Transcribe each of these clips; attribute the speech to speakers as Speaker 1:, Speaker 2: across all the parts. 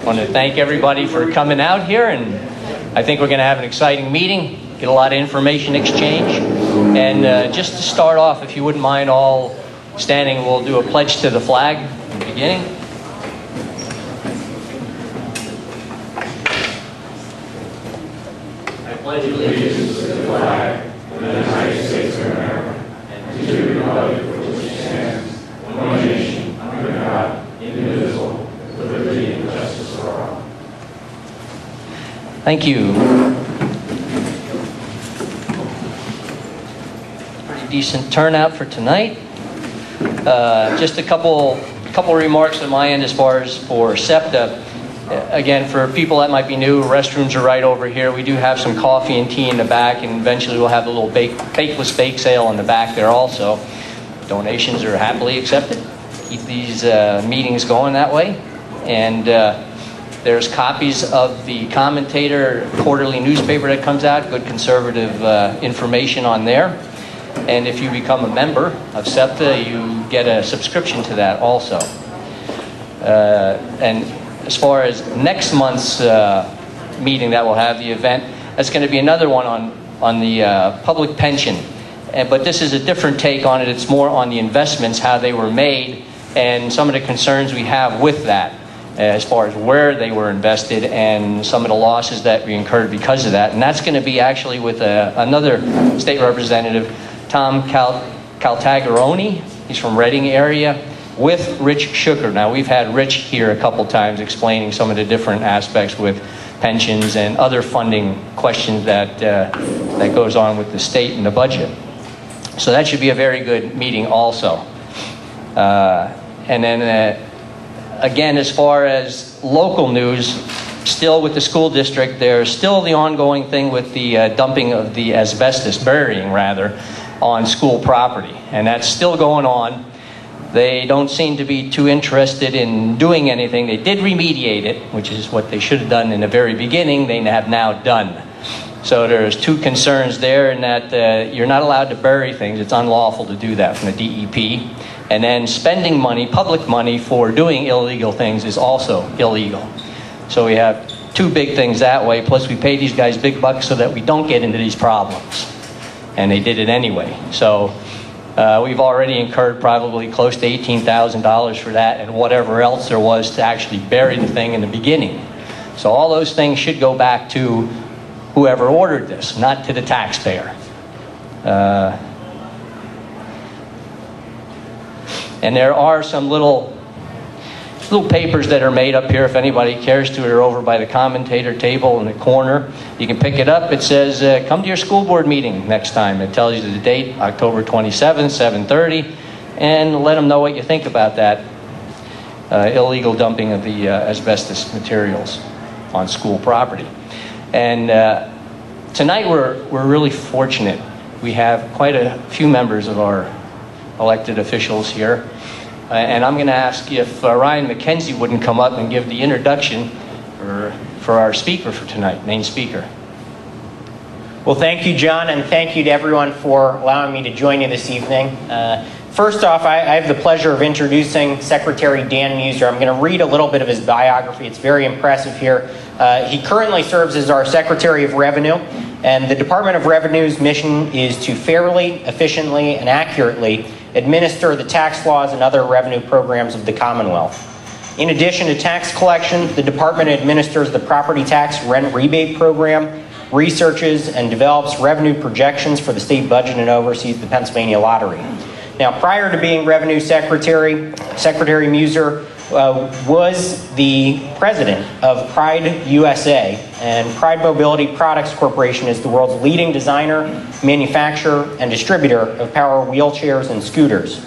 Speaker 1: I want to thank everybody for coming out here, and I think we're going to have an exciting meeting, get a lot of information exchange. And just to start off, if you wouldn't mind all standing, we'll do a pledge to the flag in the beginning. I pledge allegiance to the flag of the United States of America and to the republic for which it stands, one nation, under God, indivisible, with liberty and justice for all. Thank you. Pretty decent turnout for tonight. Just a couple remarks on my end as far as for CEPTA. Again, for people that might be new, restrooms are right over here. We do have some coffee and tea in the back, and eventually we'll have a little bakeless bake sale in the back there also. Donations are happily accepted. Keep these meetings going that way. And there's copies of the Commentator quarterly newspaper that comes out, good conservative information on there. And if you become a member of CEPTA, you get a subscription to that also. And as far as next month's meeting that we'll have, the event, that's going to be another one on the public pension. But this is a different take on it. It's more on the investments, how they were made, and some of the concerns we have with that, as far as where they were invested and some of the losses that we incurred because of that. And that's going to be actually with another state representative, Tom Caltagaroni. He's from Reading area, with Rich Schucker. Now, we've had Rich here a couple times explaining some of the different aspects with pensions and other funding questions that goes on with the state and the budget. So that should be a very good meeting also. And then again, as far as local news, still with the school district, there's still the ongoing thing with the dumping of the asbestos, burying rather, on school property. And that's still going on. They don't seem to be too interested in doing anything. They did remediate it, which is what they should have done in the very beginning. They have now done. So there's two concerns there, in that you're not allowed to bury things. It's unlawful to do that from the DEP. And then spending money, public money, for doing illegal things is also illegal. So we have two big things that way. Plus we pay these guys big bucks so that we don't get into these problems. And they did it anyway. So we've already incurred probably close to $18,000 for that, and whatever else there was to actually bury the thing in the beginning. So all those things should go back to whoever ordered this, not to the taxpayer. And there are some little papers that are made up here, if anybody cares to. They're over by the commentator table in the corner. You can pick it up. It says, come to your school board meeting next time. It tells you the date, October 27th, 7:30, and let them know what you think about that illegal dumping of the asbestos materials on school property. And tonight we're really fortunate. We have quite a few members of our elected officials here. And I'm going to ask if Ryan McKenzie wouldn't come up and give the introduction for our speaker for tonight, main speaker.
Speaker 2: Well, thank you, John, and thank you to everyone for allowing me to join you this evening. First off, I have the pleasure of introducing Secretary Dan Meuser. I'm going to read a little bit of his biography. It's very impressive here. He currently serves as our Secretary of Revenue, and the Department of Revenue's mission is to fairly, efficiently, and accurately administer the tax laws and other revenue programs of the Commonwealth. In addition to tax collection, the department administers the property tax rent rebate program, researches and develops revenue projections for the state budget, and oversees the Pennsylvania Lottery. Now, prior to being Revenue Secretary, Secretary Meuser was the president of Pride USA, and Pride Mobility Products Corporation is the world's leading designer, manufacturer, and distributor of power wheelchairs and scooters.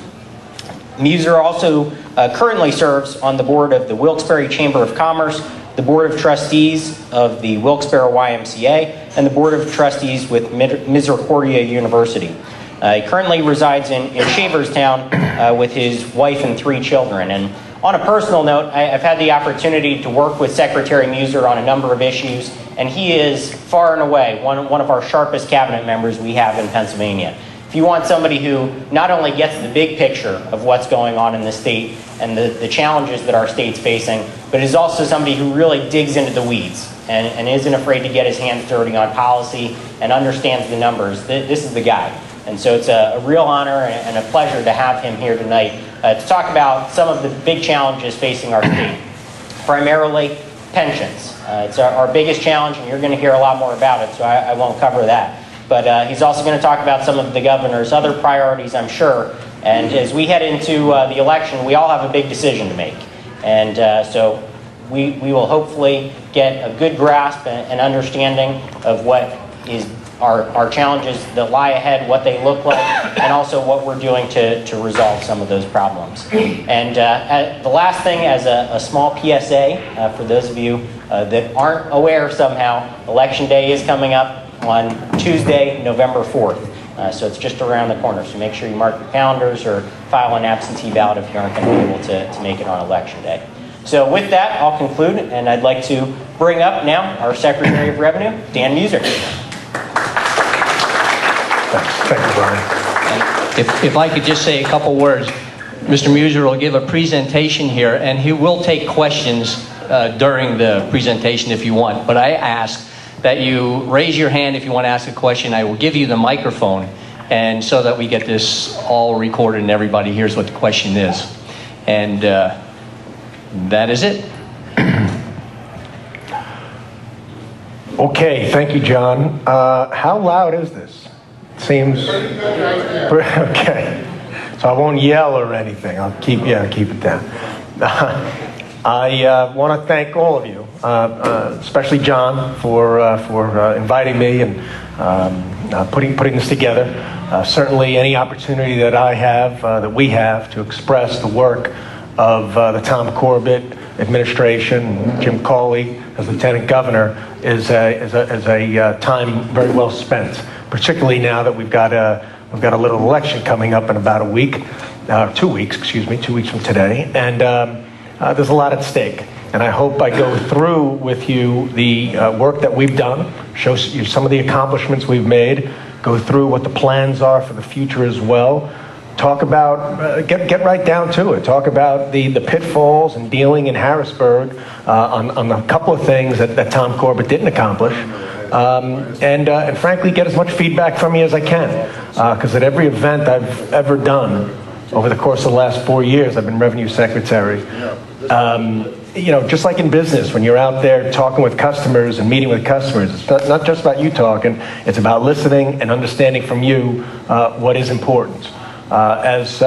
Speaker 2: Meuser also currently serves on the board of the Wilkes-Barre Chamber of Commerce, the board of trustees of the Wilkes-Barre YMCA, and the board of trustees with Misericordia University. He currently resides in Shaverstown with his wife and 3 children. And on a personal note, I've had the opportunity to work with Secretary Meuser on a number of issues, and he is far and away one of our sharpest cabinet members we have in Pennsylvania. If you want somebody who not only gets the big picture of what's going on in the state and the challenges that our state's facing, but is also somebody who really digs into the weeds and isn't afraid to get his hands dirty on policy and understands the numbers, this is the guy. And so it's a real honor and a pleasure to have him here tonight to talk about some of the big challenges facing our state. Primarily pensions. It's our biggest challenge, and you're going to hear a lot more about it, so I won't cover that. But he's also going to talk about some of the governor's other priorities, I'm sure. And as we head into the election, we all have a big decision to make. And so we will hopefully get a good grasp and understanding of what is our challenges that lie ahead, what they look like, and also what we're doing to resolve some of those problems. And the last thing, as a small PSA, for those of you that aren't aware somehow, Election Day is coming up on Tuesday, November 4th. So it's just around the corner. So make sure you mark your calendars or file an absentee ballot if you aren't going to be able to make it on Election Day. So with that, I'll conclude, and I'd like to bring up now our Secretary of Revenue, Dan Meuser.
Speaker 3: Thank you, Brian.
Speaker 1: If I could just say a couple words. Mr. Meuser will give a presentation here, and he will take questions during the presentation if you want. But I ask that you raise your hand if you want to ask a question. I will give you the microphone, and so that we get this all recorded and everybody hears what the question is. And that is it.
Speaker 3: Okay, thank you, John. How loud is this? Seems okay. So I won't yell or anything. I'll keep it down. I want to thank all of you, especially John, for inviting me and putting this together. Certainly, any opportunity that I have, that we have, to express the work of the Tom Corbett administration, Jim Cawley as Lieutenant Governor, is a time very well spent. Particularly now that we've got a little election coming up in about a week, 2 weeks, 2 weeks from today, and there's a lot at stake. And I hope I go through with you the work that we've done, show you some of the accomplishments we've made, go through what the plans are for the future as well. Talk about, get right down to it. Talk about the pitfalls and dealing in Harrisburg on a couple of things that Tom Corbett didn't accomplish. And frankly, get as much feedback from you as I can. Because at every event I've ever done over the course of the last 4 years, I've been Revenue Secretary. Just like in business, when you're out there talking with customers and meeting with customers, it's not just about you talking, it's about listening and understanding from you what is important. As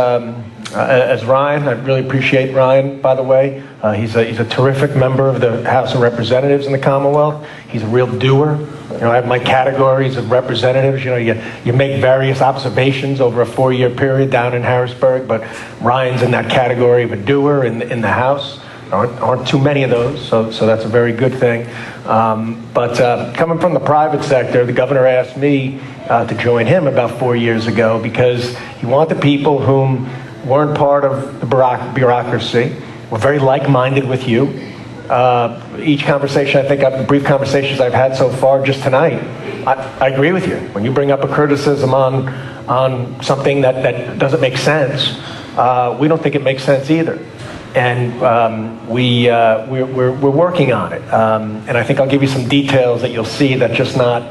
Speaker 3: Ryan, I really appreciate Ryan, by the way. He's a terrific member of the House of Representatives in the Commonwealth. He's a real doer. I have my categories of representatives. You make various observations over a 4-year period down in Harrisburg, but Ryan's in that category of a doer in the House. Aren't too many of those, so that's a very good thing. But coming from the private sector, the governor asked me to join him about 4 years ago because he wanted people whom weren't part of the bureaucracy, were very like-minded with you. Each conversation, I think, the brief conversations I've had so far just tonight, I agree with you. When you bring up a criticism on something that doesn't make sense, we don't think it makes sense either. And we're working on it. And I think I'll give you some details that you'll see that's just not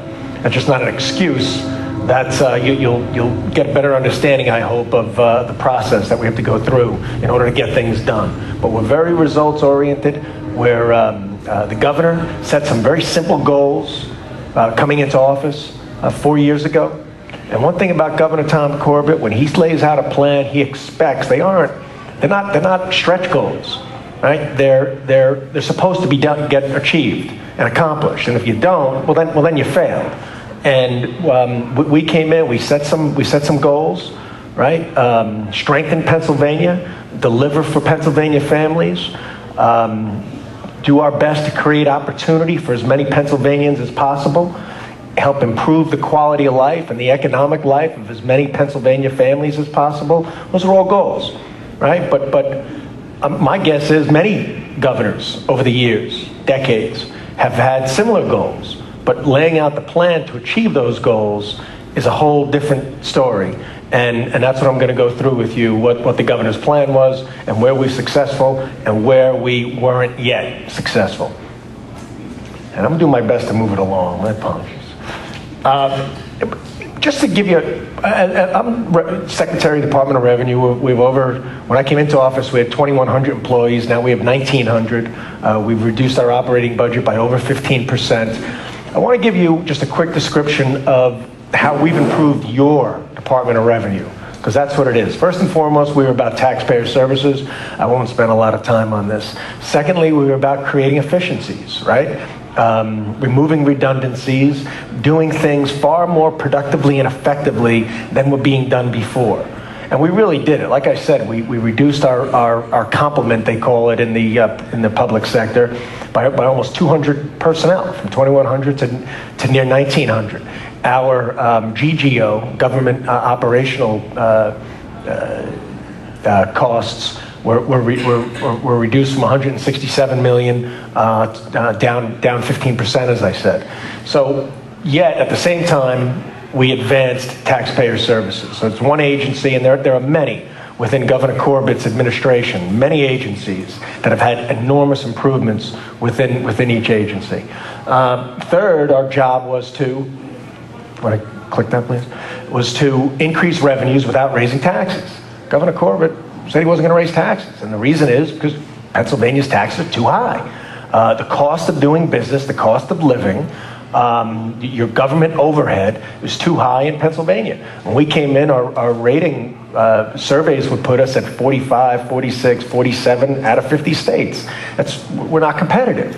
Speaker 3: an excuse. That's you'll get a better understanding, I hope, of the process that we have to go through in order to get things done. But we're very results oriented. Where the governor set some very simple goals coming into office 4 years ago. And one thing about Governor Tom Corbett, when he lays out a plan, he expects they're not stretch goals, right? They're supposed to be done, get achieved and accomplished. And if you don't, well then you failed. And we came in, we set some goals, right? Strengthen Pennsylvania, deliver for Pennsylvania families, do our best to create opportunity for as many Pennsylvanians as possible, help improve the quality of life and the economic life of as many Pennsylvania families as possible. Those are all goals, right? But my guess is many governors over the years, decades, have had similar goals. But laying out the plan to achieve those goals is a whole different story. And that's what I'm going to go through with you, what the governor's plan was, and where we're successful, and where we weren't yet successful. And I'm going to do my best to move it along. My apologies. Just to give you, I'm Secretary of the Department of Revenue. When I came into office, we had 2,100 employees. Now we have 1,900. We've reduced our operating budget by over 15%. I want to give you just a quick description of how we've improved your Department of Revenue, because that's what it is. First and foremost, we were about taxpayer services. I won't spend a lot of time on this. Secondly, we were about creating efficiencies, right? Removing redundancies, doing things far more productively and effectively than were being done before. And we really did it. Like I said, we reduced our complement, they call it in the public sector, by almost 200 personnel, from 2,100 to near 1,900. Our GGO, government operational costs, were reduced from 167 million down 15%, as I said. So, yet at the same time, we advanced taxpayer services. So it's one agency, and there are many within Governor Corbett's administration, many agencies that have had enormous improvements within each agency. Third, our job was to, want to click that please, was to increase revenues without raising taxes. Governor Corbett said he wasn't going to raise taxes, and the reason is because Pennsylvania's taxes are too high. The cost of doing business, the cost of living, your government overhead is too high in Pennsylvania. When we came in, our rating surveys would put us at 45, 46, 47 out of 50 states. We're not competitive.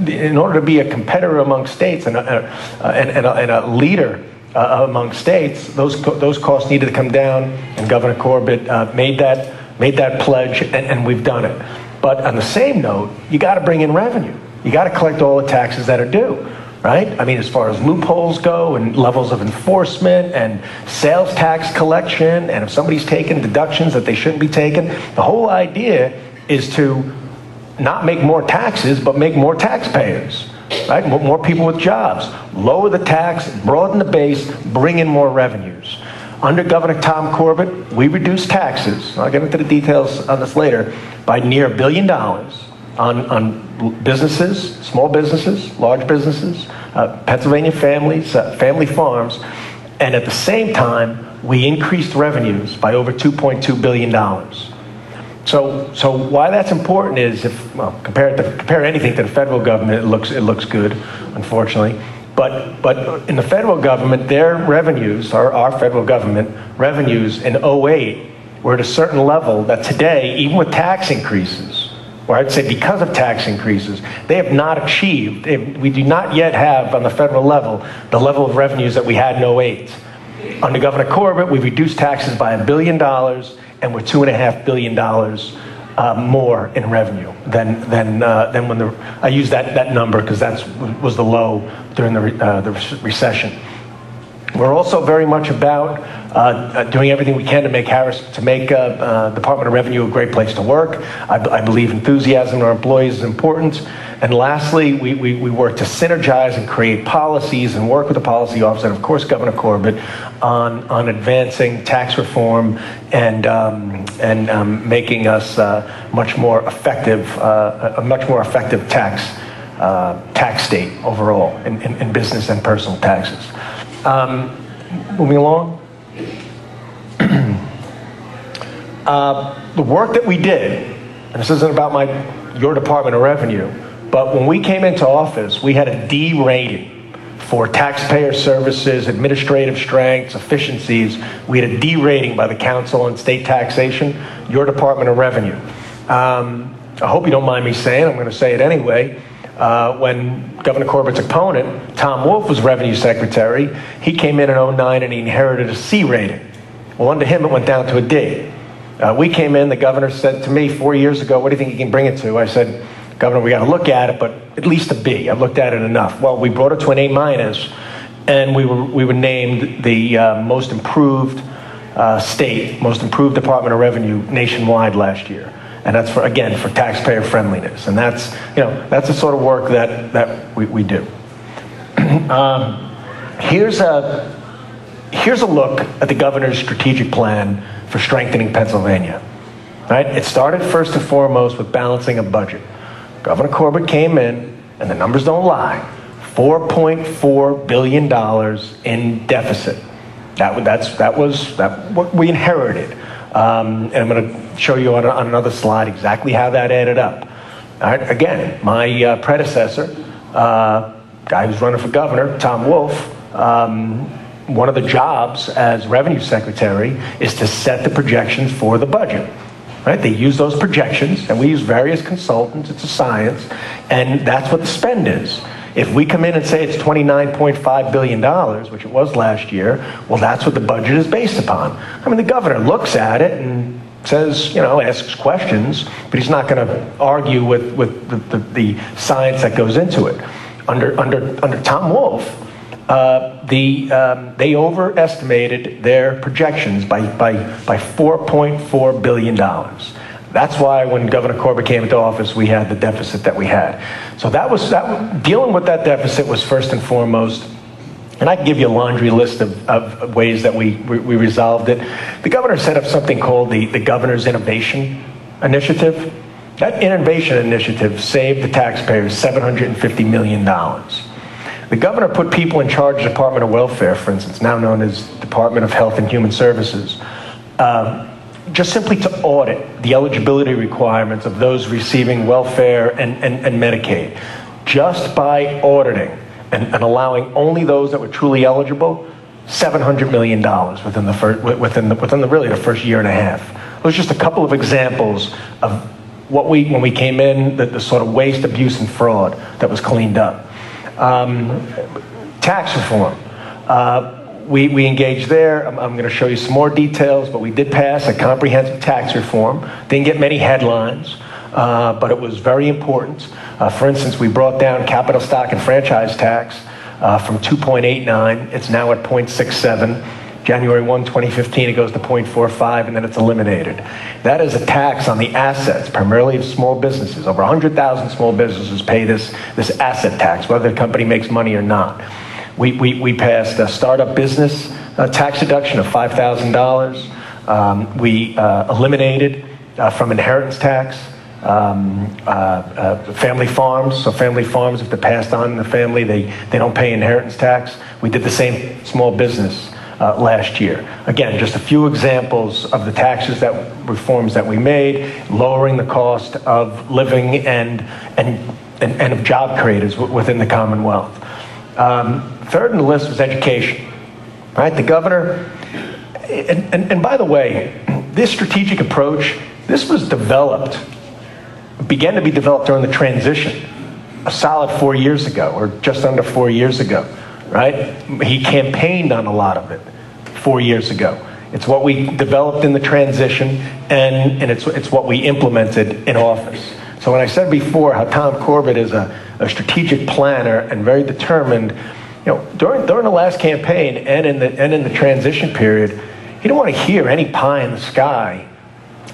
Speaker 3: In order to be a competitor among states and a leader among states, those costs needed to come down, and Governor Corbett made that pledge, and we've done it. But on the same note, you got to bring in revenue. You got to collect all the taxes that are due, right? I mean, as far as loopholes go and levels of enforcement and sales tax collection, and if somebody's taking deductions that they shouldn't be taking, the whole idea is to not make more taxes, but make more taxpayers, right? More people with jobs. Lower the tax, broaden the base, bring in more revenues. Under Governor Tom Corbett, we reduced taxes, I'll get into the details on this later, by near $1 billion on businesses, small businesses, large businesses, Pennsylvania families, family farms, and at the same time, we increased revenues by over $2.2 billion. So why that's important is, compare anything to the federal government, it looks good, unfortunately. But in the federal government, their revenues, our federal government revenues in 2008 were at a certain level that today, even with tax increases, or I'd say because of tax increases, they have not achieved, we do not yet have on the federal level, the level of revenues that we had in 2008. Under Governor Corbett, we reduced taxes by $1 billion, and we're $2.5 billion more in revenue than when I use that number because that was the low during the recession. We're also very much about doing everything we can to make Department of Revenue a great place to work. I believe enthusiasm in our employees is important. And lastly, we work to synergize and create policies and work with the policy office and, of course, Governor Corbett on advancing tax reform and making us a much more effective tax state overall in business and personal taxes. Moving along. The work that we did, and this isn't about your Department of Revenue, but when we came into office, we had a D rating for taxpayer services, administrative strengths, efficiencies. We had a D rating by the Council on State Taxation, your Department of Revenue. I hope you don't mind me saying, I'm going to say it anyway. When Governor Corbett's opponent, Tom Wolf, was Revenue Secretary, he came in 2009 and he inherited a C rating. Well, under him, it went down to a D. We came in, the governor said to me 4 years ago, what do you think you can bring it to? I said, Governor, we got to look at it, but at least a B. I've looked at it enough. Well, we brought it to an A-, and we were named the most improved most improved Department of Revenue nationwide last year. And that's for taxpayer friendliness. And that's the sort of work that we do. Here's here's a look at the governor's strategic plan for strengthening Pennsylvania. Right? It started first and foremost with balancing a budget. Governor Corbett came in, and the numbers don't lie, $4.4 billion in deficit. That was what we inherited. And I'm going to show you on another slide exactly how that added up. All right? Again, my predecessor, guy who's running for governor, Tom Wolf, one of the jobs as revenue secretary is to set the projections for the budget. Right? They use those projections, and we use various consultants. It's a science, and that's what the spend is. If we come in and say it's $29.5 billion, which it was last year, well, that's what the budget is based upon. I mean, the governor looks at it and says, asks questions, but he's not going to argue with the science that goes into it. Under Tom Wolf, they overestimated their projections by $4.4 billion. That's why when Governor Corbett came into office, we had the deficit that we had. So dealing with that deficit was first and foremost, and I can give you a laundry list of ways that we resolved it. The governor set up something called the Governor's Innovation Initiative. That innovation initiative saved the taxpayers $750 million. The governor put people in charge of the Department of Welfare, for instance, now known as Department of Health and Human Services, just simply to audit the eligibility requirements of those receiving welfare and Medicaid. Just by auditing and allowing only those that were truly eligible, $700 million within the first year and a half. Those are just a couple of examples of when we came in, the sort of waste, abuse, and fraud that was cleaned up. Tax reform. We engaged there. I'm going to show you some more details, but we did pass a comprehensive tax reform. Didn't get many headlines, but it was very important. For instance, we brought down capital stock and franchise tax from 2.89. It's now at 0.67. January 1, 2015, it goes to 0.45, and then it's eliminated. That is a tax on the assets, primarily of small businesses. Over 100,000 small businesses pay this asset tax, whether the company makes money or not. We passed a startup business tax deduction of $5,000. We eliminated from inheritance tax family farms. So family farms, if they're passed on in the family, they don't pay inheritance tax. We did the same small business last year. Again, just a few examples of the reforms that we made, lowering the cost of living and of job creators within the Commonwealth. Third on the list was education. Right, the governor, and by the way, this strategic approach, this was began to be developed during the transition, a solid 4 years ago, or just under 4 years ago. Right? He campaigned on a lot of it 4 years ago. It's what we developed in the transition, and it's what we implemented in office. So when I said before how Tom Corbett is a strategic planner and very determined, during the last campaign and in the transition period, he didn't want to hear any pie in the sky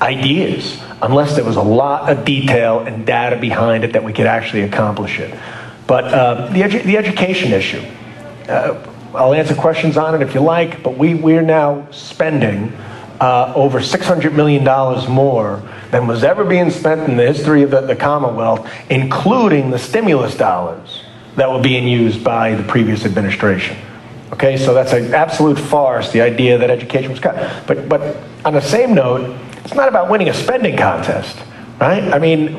Speaker 3: ideas unless there was a lot of detail and data behind it that we could actually accomplish it. But the education issue. I'll answer questions on it if you like, but we're now spending over $600 million more than was ever being spent in the history of the Commonwealth, including the stimulus dollars that were being used by the previous administration. Okay, so that's an absolute farce, the idea that education was cut. But on the same note, it's not about winning a spending contest. Right? I mean,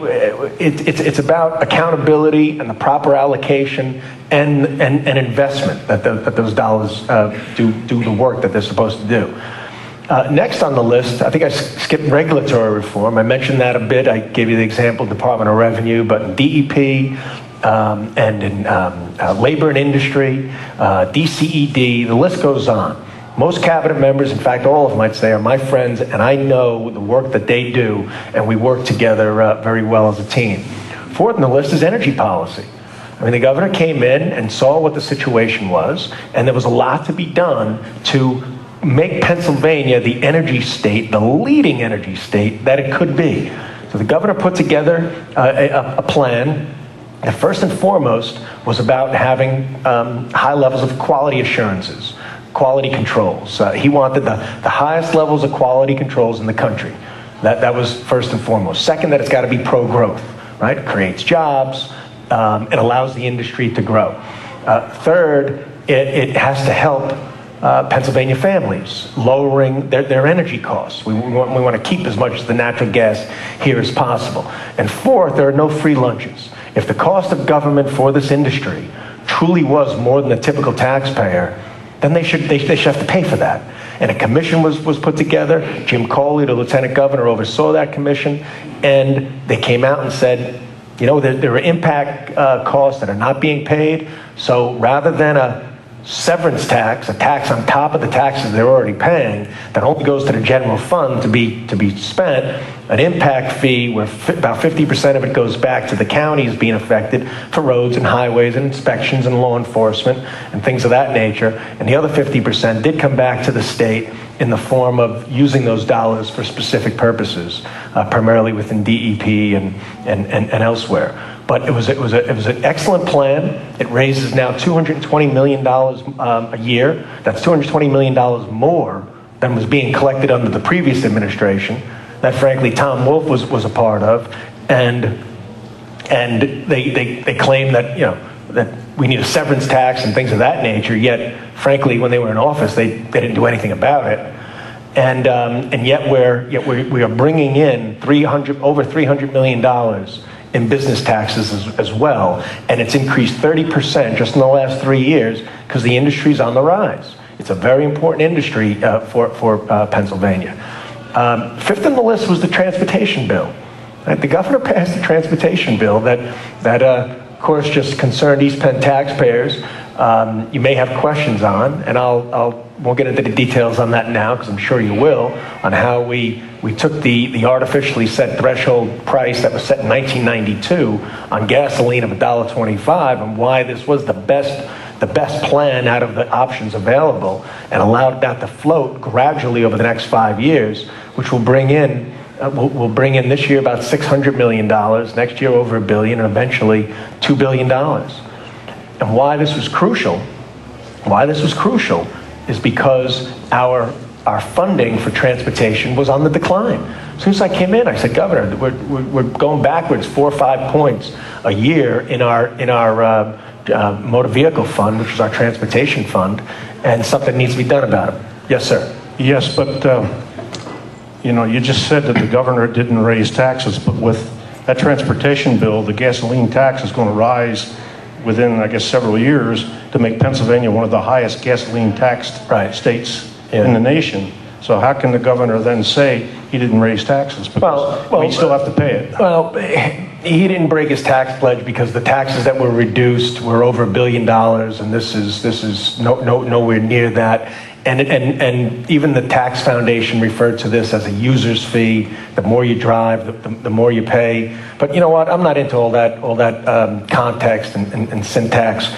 Speaker 3: it's about accountability and the proper allocation and investment that those dollars do the work that they're supposed to do. Next on the list, I think I skipped regulatory reform. I mentioned that a bit. I gave you the example, Department of Revenue, but in DEP and in labor and industry, DCED, the list goes on. Most cabinet members, in fact, all of them, I'd say, are my friends, and I know the work that they do, and we work together very well as a team. Fourth on the list is energy policy. I mean, the governor came in and saw what the situation was, and there was a lot to be done to make Pennsylvania the energy state, the leading energy state that it could be. So the governor put together a plan that first and foremost was about having high levels of quality assurances. quality controls. He wanted the highest levels of quality controls in the country. That was first and foremost. Second, that it's got to be pro-growth, right? It creates jobs. It allows the industry to grow. Third, it has to help Pennsylvania families, lowering their energy costs. We want to keep as much of the natural gas here as possible. And fourth, there are no free lunches. If the cost of government for this industry truly was more than the typical taxpayer, then they should have to pay for that. And a commission was put together. Jim Coley, the lieutenant governor, oversaw that commission, and they came out and said, you know, there are impact costs that are not being paid, so rather than a severance tax, a tax on top of the taxes they're already paying that only goes to the general fund to be spent, an impact fee where about 50% of it goes back to the counties being affected for roads and highways and inspections and law enforcement and things of that nature, and the other 50% did come back to the state in the form of using those dollars for specific purposes, primarily within DEP and elsewhere. But it was an excellent plan. It raises now $220 million a year. That's $220 million more than was being collected under the previous administration, that frankly Tom Wolf was a part of, and they claim that, you know, that we need a severance tax and things of that nature. Yet, frankly, when they were in office, they didn't do anything about it. And yet we are bringing in over $300 million in business taxes as well, and it's increased 30% just in the last 3 years because the industry's on the rise. It's a very important industry for Pennsylvania. Fifth on the list was the transportation bill. Right? The governor passed a transportation bill that of course, just concerned East Penn taxpayers. You may have questions on, and won't get into the details on that now because I'm sure you will, on how we took the artificially set threshold price that was set in 1992 on gasoline of $1.25 and why this was the best plan out of the options available, and allowed that to float gradually over the next 5 years, which will bring in this year about $600 million, next year over $1 billion, and eventually $2 billion. And why this was crucial is because our funding for transportation was on the decline. As soon as I came in, I said, Governor, we're going backwards 4 or 5 points a year in our motor vehicle fund, which is our transportation fund, and something needs to be done about it. Yes, sir.
Speaker 4: Yes, but you just said that the governor didn't raise taxes, but with that transportation bill, the gasoline tax is going to rise within, I guess, several years to make Pennsylvania one of the highest gasoline taxed states in the nation. So how can the governor then say he didn't raise taxes? Because we still have to pay it.
Speaker 3: Well, he didn't break his tax pledge because the taxes that were reduced were over $1 billion, and this is nowhere near that. And even the tax foundation referred to this as a user's fee. The more you drive, the more you pay. But you know what? I'm not into all that context and syntax.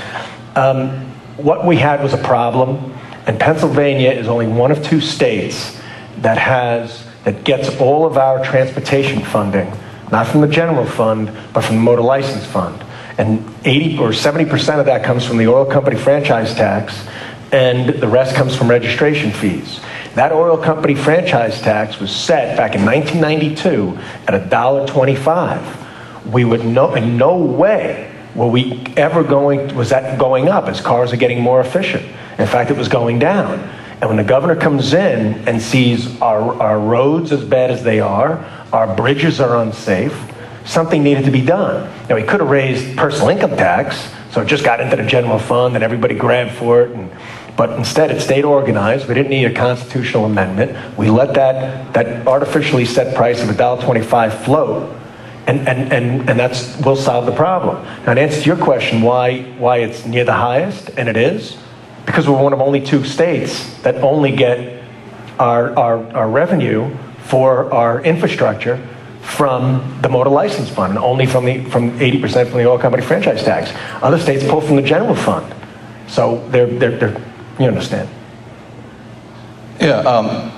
Speaker 3: What we had was a problem, and Pennsylvania is only one of 2 states that gets all of our transportation funding, not from the general fund, but from the motor license fund. And 80 or 70% of that comes from the oil company franchise tax, and the rest comes from registration fees. That oil company franchise tax was set back in 1992 at $1.25. We would in no way was that going up as cars are getting more efficient. In fact, it was going down. And when the governor comes in and sees our roads as bad as they are, our bridges are unsafe, something needed to be done. Now, he could have raised personal income tax, so it just got into the general fund and everybody grabbed for it. But instead, it stayed organized. We didn't need a constitutional amendment. We let that artificially set price of $1.25 float, and will solve the problem. Now, to answer your question, why it's near the highest, and it is, because we're one of only 2 states that only get our revenue for our infrastructure from the motor license fund, and only from 80% from the oil company franchise tax. Other states pull from the general fund. So they're you understand.
Speaker 5: Yeah,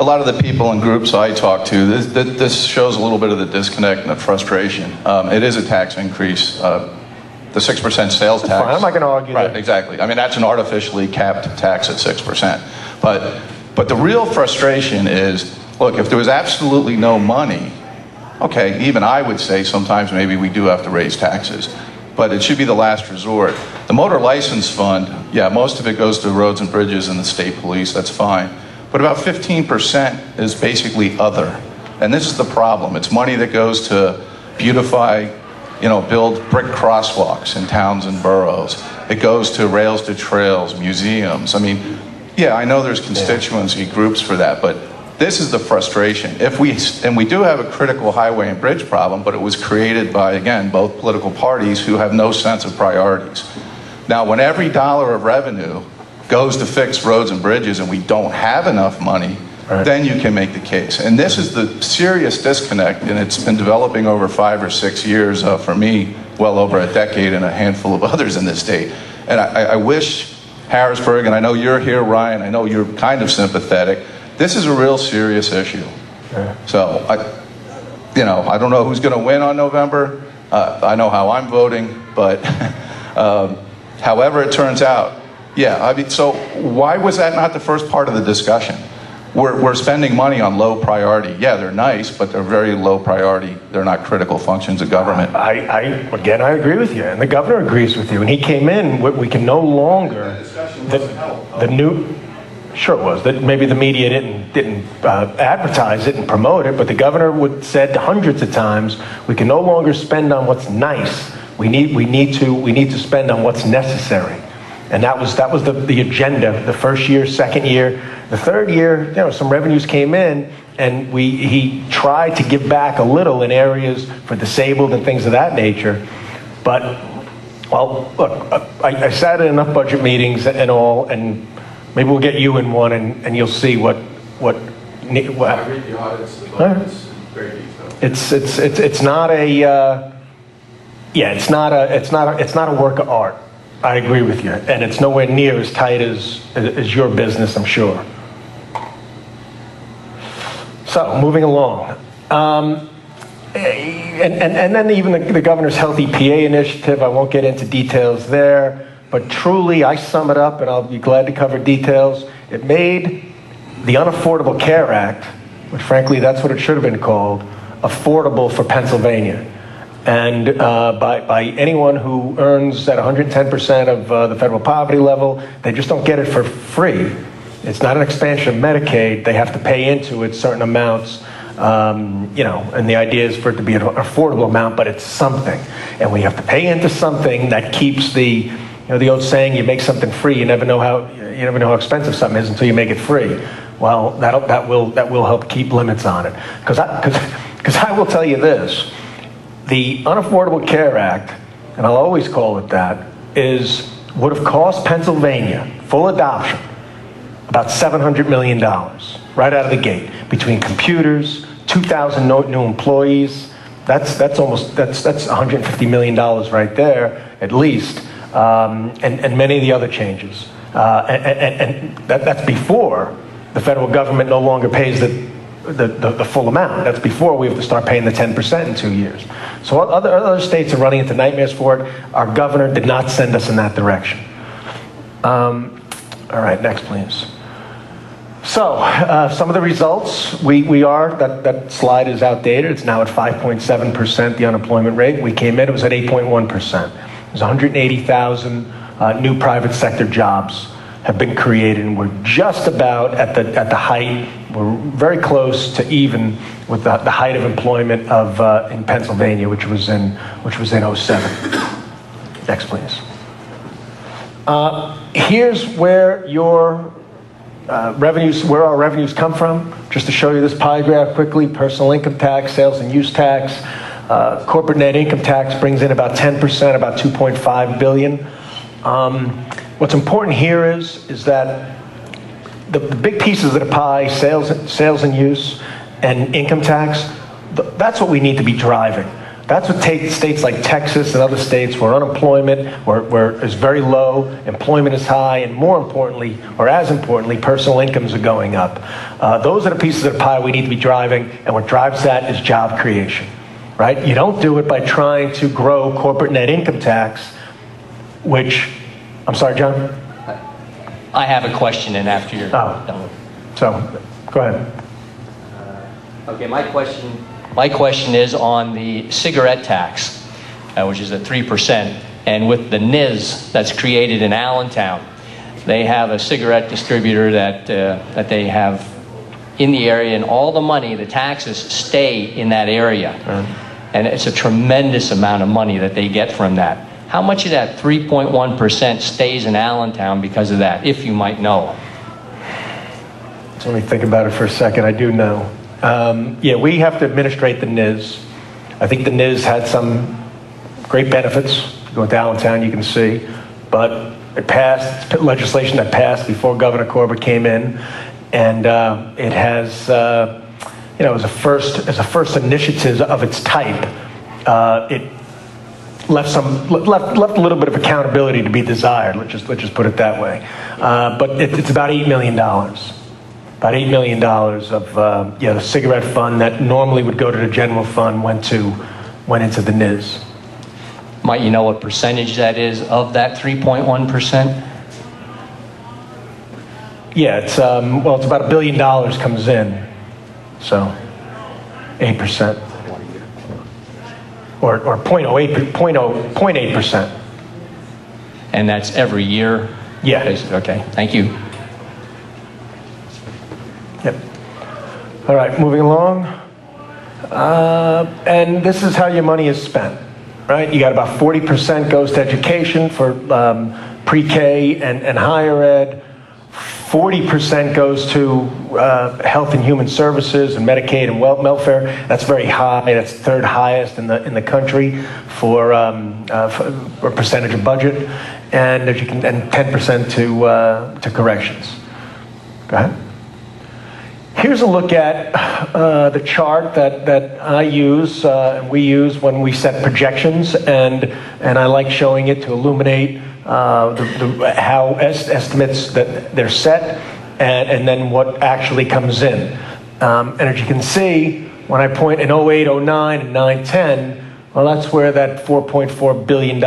Speaker 5: a lot of the people and groups I talk to, this shows a little bit of the disconnect and the frustration. It is a tax increase. The the 6% sales tax.
Speaker 3: Fine, I'm not going to argue
Speaker 5: Right,
Speaker 3: that.
Speaker 5: exactly. I mean, that's an artificially capped tax at 6%. But the real frustration is, look, if there was absolutely no money, okay, even I would say sometimes maybe we do have to raise taxes, but it should be the last resort. The motor license fund, yeah, most of it goes to roads and bridges and the state police, that's fine. But about 15% is basically other. And this is the problem. It's money that goes to beautify, build brick crosswalks in towns and boroughs. It goes to rails to trails, museums. I mean, yeah, I know there's constituency groups for that, but this is the frustration. And we do have a critical highway and bridge problem, but it was created by, again, both political parties who have no sense of priorities. Now, when every dollar of revenue goes to fix roads and bridges and we don't have enough money, then you can make the case. And this is the serious disconnect, and it's been developing over 5 or 6 years, for me, well over a decade, and a handful of others in this state. And I wish Harrisburg, and I know you're here, Ryan, I know you're kind of sympathetic, this is a real serious issue. So, I don't know who's going to win on November. I know how I'm voting, but however it turns out, yeah, I mean, so why was that not the first part of the discussion? We're spending money on low priority. Yeah, they're nice, but they're very low priority. They're not critical functions of government.
Speaker 3: Again, I agree with you, and the governor agrees with you. And he came in, we can no longer, the new, sure it was, that maybe the media didn't advertise it and promote it, but the governor said hundreds of times, we can no longer spend on what's nice. We need to spend on what's necessary. And that was the agenda, the first year, second year. The third year, some revenues came in, and he tried to give back a little in areas for disabled and things of that nature. But, well, look, I sat in enough budget meetings and all, and maybe we'll get you in one, and you'll see what.
Speaker 6: I read the audits. The budget's very detailed.
Speaker 3: It's not a. It's not a work of art. I agree with you, and it's nowhere near as tight as your business, I'm sure. So, moving along. And then even the governor's Healthy PA initiative, I won't get into details there, but truly, I sum it up, and I'll be glad to cover details. It made the Unaffordable Care Act, which frankly, that's what it should have been called, affordable for Pennsylvania. And by anyone who earns at 110% of the federal poverty level, they just don't get it for free. It's not an expansion of Medicaid. They have to pay into it certain amounts, and the idea is for it to be an affordable amount, but it's something. And when you have to pay into something, that keeps the old saying, you make something free, you never know how expensive something is until you make it free. Well, that will help keep limits on it. Because I will tell you this. The Unaffordable Care Act, and I'll always call it that, would have cost Pennsylvania, full adoption, about $700 million right out of the gate. Between computers, 2,000 new employees, that's $150 million right there, at least, and many of the other changes. And that's before the federal government no longer pays the full amount. That's before we have to start paying the 10% in 2 years. So other states are running into nightmares for it. Our governor did not send us in that direction. All right, next please. So some of the results, that slide is outdated. It's now at 5.7%, the unemployment rate. We came in, it was at 8.1%. There's 180,000 new private sector jobs have been created, and we're just about at the height. We're very close to even with the height of employment in Pennsylvania, which was in 07. Next, please. Here's where your where our revenues come from. Just to show you this pie graph quickly: personal income tax, sales and use tax, corporate net income tax brings in about 10%, about $2.5 billion. What's important here is that the big pieces of the pie, sales and use, and income tax, that's what we need to be driving. That's what states like Texas and other states where unemployment is very low, employment is high, and more importantly, or as importantly, personal incomes are going up. Those are the pieces of the pie we need to be driving, and what drives that is job creation, right? You don't do it by trying to grow corporate net income tax which, I'm sorry, John?
Speaker 1: I have a question, and after you're done.
Speaker 3: So, go ahead.
Speaker 1: Okay, my question is on the cigarette tax, which is at 3%, and with the NIS that's created in Allentown, they have a cigarette distributor that they have in the area, and all the money, the taxes, stay in that area. And it's a tremendous amount of money that they get from that. How much of that 3.1% stays in Allentown because of that, if you might know?
Speaker 3: So let me think about it for a second. I do know. Yeah, we have to administrate the NIS. I think the NIS had some great benefits. If you go into Allentown, you can see. But it passed, legislation that passed before Governor Corbett came in. And it has, as a first initiative of its type, it left a little bit of accountability to be desired. Let's just put it that way. But it's about $8 million. About $8 million of the cigarette fund that normally would go to the general fund went into the NIS.
Speaker 1: Might you know what percentage that is of that 3.1%?
Speaker 3: Yeah, it's about $1 billion comes in, so 8%, or 0.8%.
Speaker 1: And that's every year?
Speaker 3: Yeah.
Speaker 1: Okay, thank you.
Speaker 3: Yep. All right, moving along. And this is how your money is spent, right? You got about 40% goes to education for pre-K and higher ed. 40% goes to health and human services and Medicaid and welfare. That's very high. That's third highest in the country for percentage of budget, and 10% to corrections. Go ahead. Here's a look at the chart that I use and we use when we set projections, and I like showing it to illuminate how estimates that they're set and then what actually comes in. And as you can see, when I point in 08, 09, and 9-10, well, that's where that $4.4 billion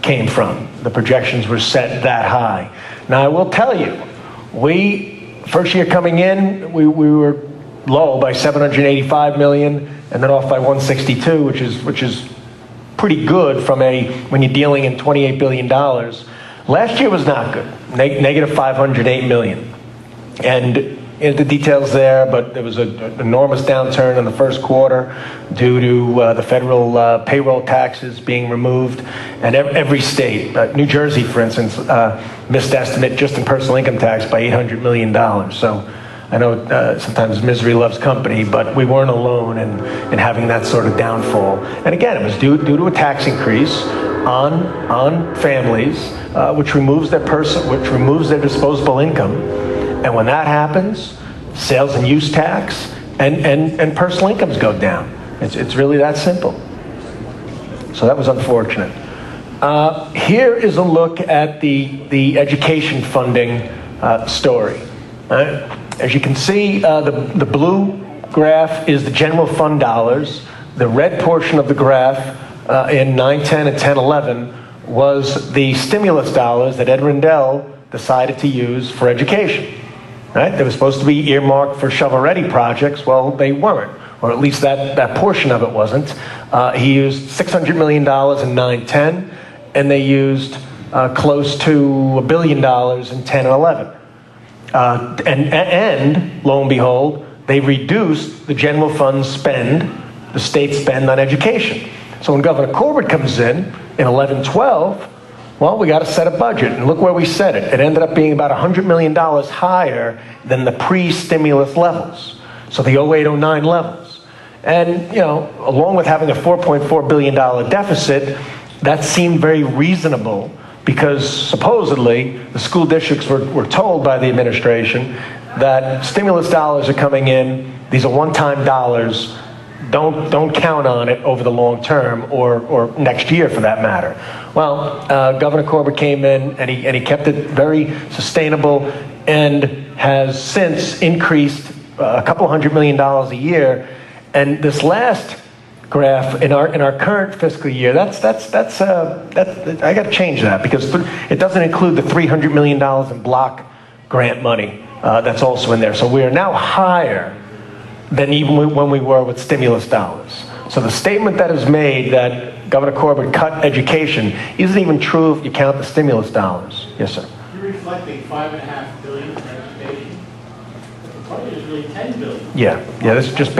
Speaker 3: came from. The projections were set that high. Now, I will tell you, first year coming in, we were low by $785 million, and then off by 162, which is pretty good when you're dealing in $28 billion. Last year was not good, negative $508 million. And the details there, but there was an enormous downturn in the first quarter due to the federal payroll taxes being removed. And every state, New Jersey, for instance, missed estimate just in personal income tax by $800 million. So I know sometimes misery loves company, but we weren't alone in having that sort of downfall. And again, it was due to a tax increase on families, which removes their disposable income. And when that happens, sales and use tax and personal incomes go down. It's really that simple. So that was unfortunate. Here is a look at the education funding story. As you can see, the blue graph is the general fund dollars. The red portion of the graph in 9-10 and 10-11 was the stimulus dollars that Ed Rendell decided to use for education. Right? They were supposed to be earmarked for shovel-ready projects. Well, they weren't, or at least that portion of it wasn't. He used $600 million in 9-10, and they used close to $1 billion in 10 and 11. And lo and behold, they reduced the general fund spend, the state spend on education. So when Governor Corbett comes in 11-12, well, we got to set a budget, and look where we set it. It ended up being about $100 million higher than the pre-stimulus levels, so the 08-09 levels. And, along with having a $4.4 billion deficit, that seemed very reasonable, because supposedly the school districts were told by the administration that stimulus dollars are coming in, these are one-time dollars, don't count on it over the long term or next year for that matter. Well, Governor Corbett came in and he kept it very sustainable and has since increased a couple $100 million a year. And this last graph in our current fiscal year, that's I got to change that because it doesn't include the $300 million in block grant money that's also in there. So we are now higher than even when we were with stimulus dollars. So the statement that is made that Governor Corbett cut education isn't even true if you count the stimulus dollars. Yes, sir.
Speaker 7: You're reflecting $5.5 billion for education. The budget is really $10 billion.
Speaker 3: Yeah. This is just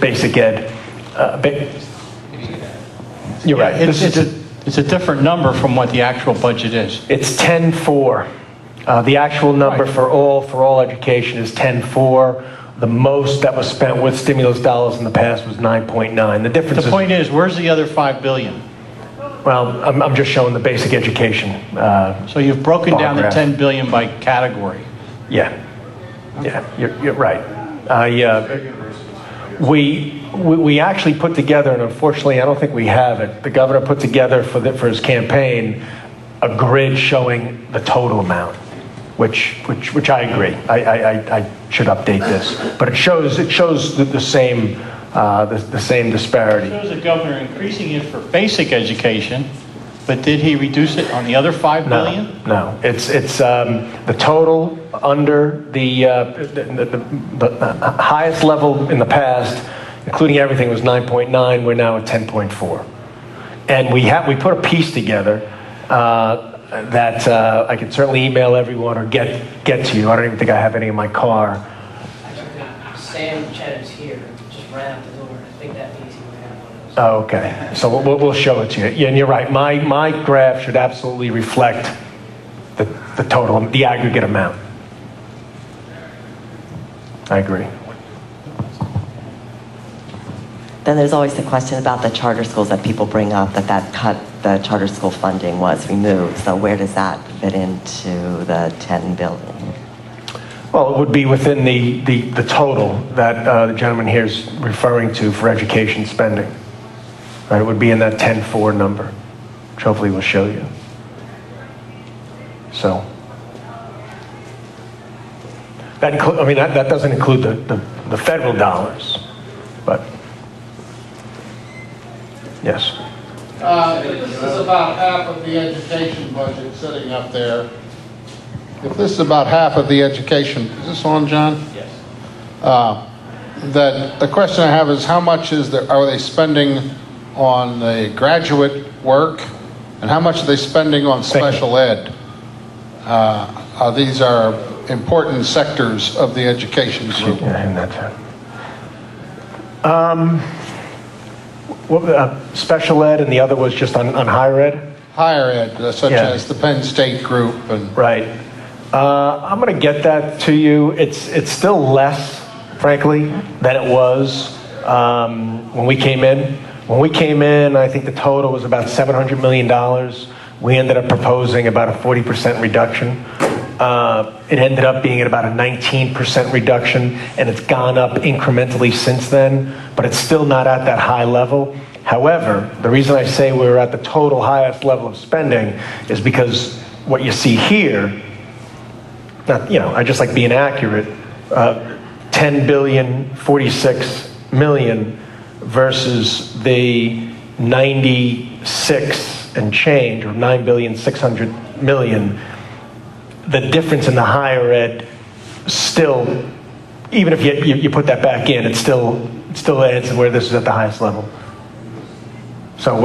Speaker 3: basic ed. You're right.
Speaker 8: It's a different number from what the actual budget is.
Speaker 3: It's 10.4. The actual number
Speaker 8: Right.
Speaker 3: for all education is 10.4. The most that was spent with stimulus dollars in the past was 9.9. The difference
Speaker 8: The point is, where's the other $5 billion?
Speaker 3: well, I'm just showing the basic education.
Speaker 8: So you've broken down the
Speaker 3: graph.
Speaker 8: $10 billion by category.
Speaker 3: Yeah, you're right. We actually put together, and unfortunately, I don't think we have it. The governor put together for his campaign a grid showing the total amount, which I agree. I should update this, but it shows the same disparity.
Speaker 8: It shows the governor increasing it for basic education, but did he reduce it on the other $5 billion?
Speaker 3: No. It's the total under the highest level in the past, including everything, was 9.9. We're now at 10.4, and we put a piece together that I can certainly email everyone or get to you. I don't even think I have any in my car.
Speaker 9: Sam Cheddar's here, just ran out the door. I think that means he would have one of those.
Speaker 3: Oh, okay. So we'll show it to you. Yeah, and you're right. My graph should absolutely reflect the total, the aggregate amount. I agree.
Speaker 10: Then there's always the question about the charter schools that people bring up, that cut, the charter school funding was removed. So where does that fit into the $10 billion?
Speaker 3: Well, it would be within the total that the gentleman here is referring to for education spending. Right, it would be in that 10.4 number, which hopefully we'll show you. So that that doesn't include the federal dollars, but yes.
Speaker 7: This is about half of the education budget sitting up there. If this is about half of the education, is this on, John?
Speaker 8: Yes.
Speaker 7: That the question I have is how much are they spending on the graduate work, and how much are they spending on special ed? These are important sectors of the education group.
Speaker 3: Special ed, and the other was just on higher ed?
Speaker 7: Higher ed, such
Speaker 3: Yeah.
Speaker 7: as the Penn State group. And
Speaker 3: Right. I'm going to get that to you. It's still less, frankly, than it was when we came in. When we came in, I think the total was about $700 million. We ended up proposing about a 40% reduction. It ended up being at about a 19% reduction, and it's gone up incrementally since then, but it's still not at that high level. However, the reason I say we're at the total highest level of spending is because what you see here, I just like being accurate, 10 billion, 46 million versus the 96 and change, or 9,600,000,000. The difference in the higher ed still, even if you put that back in, it still adds to where this is at the highest level. So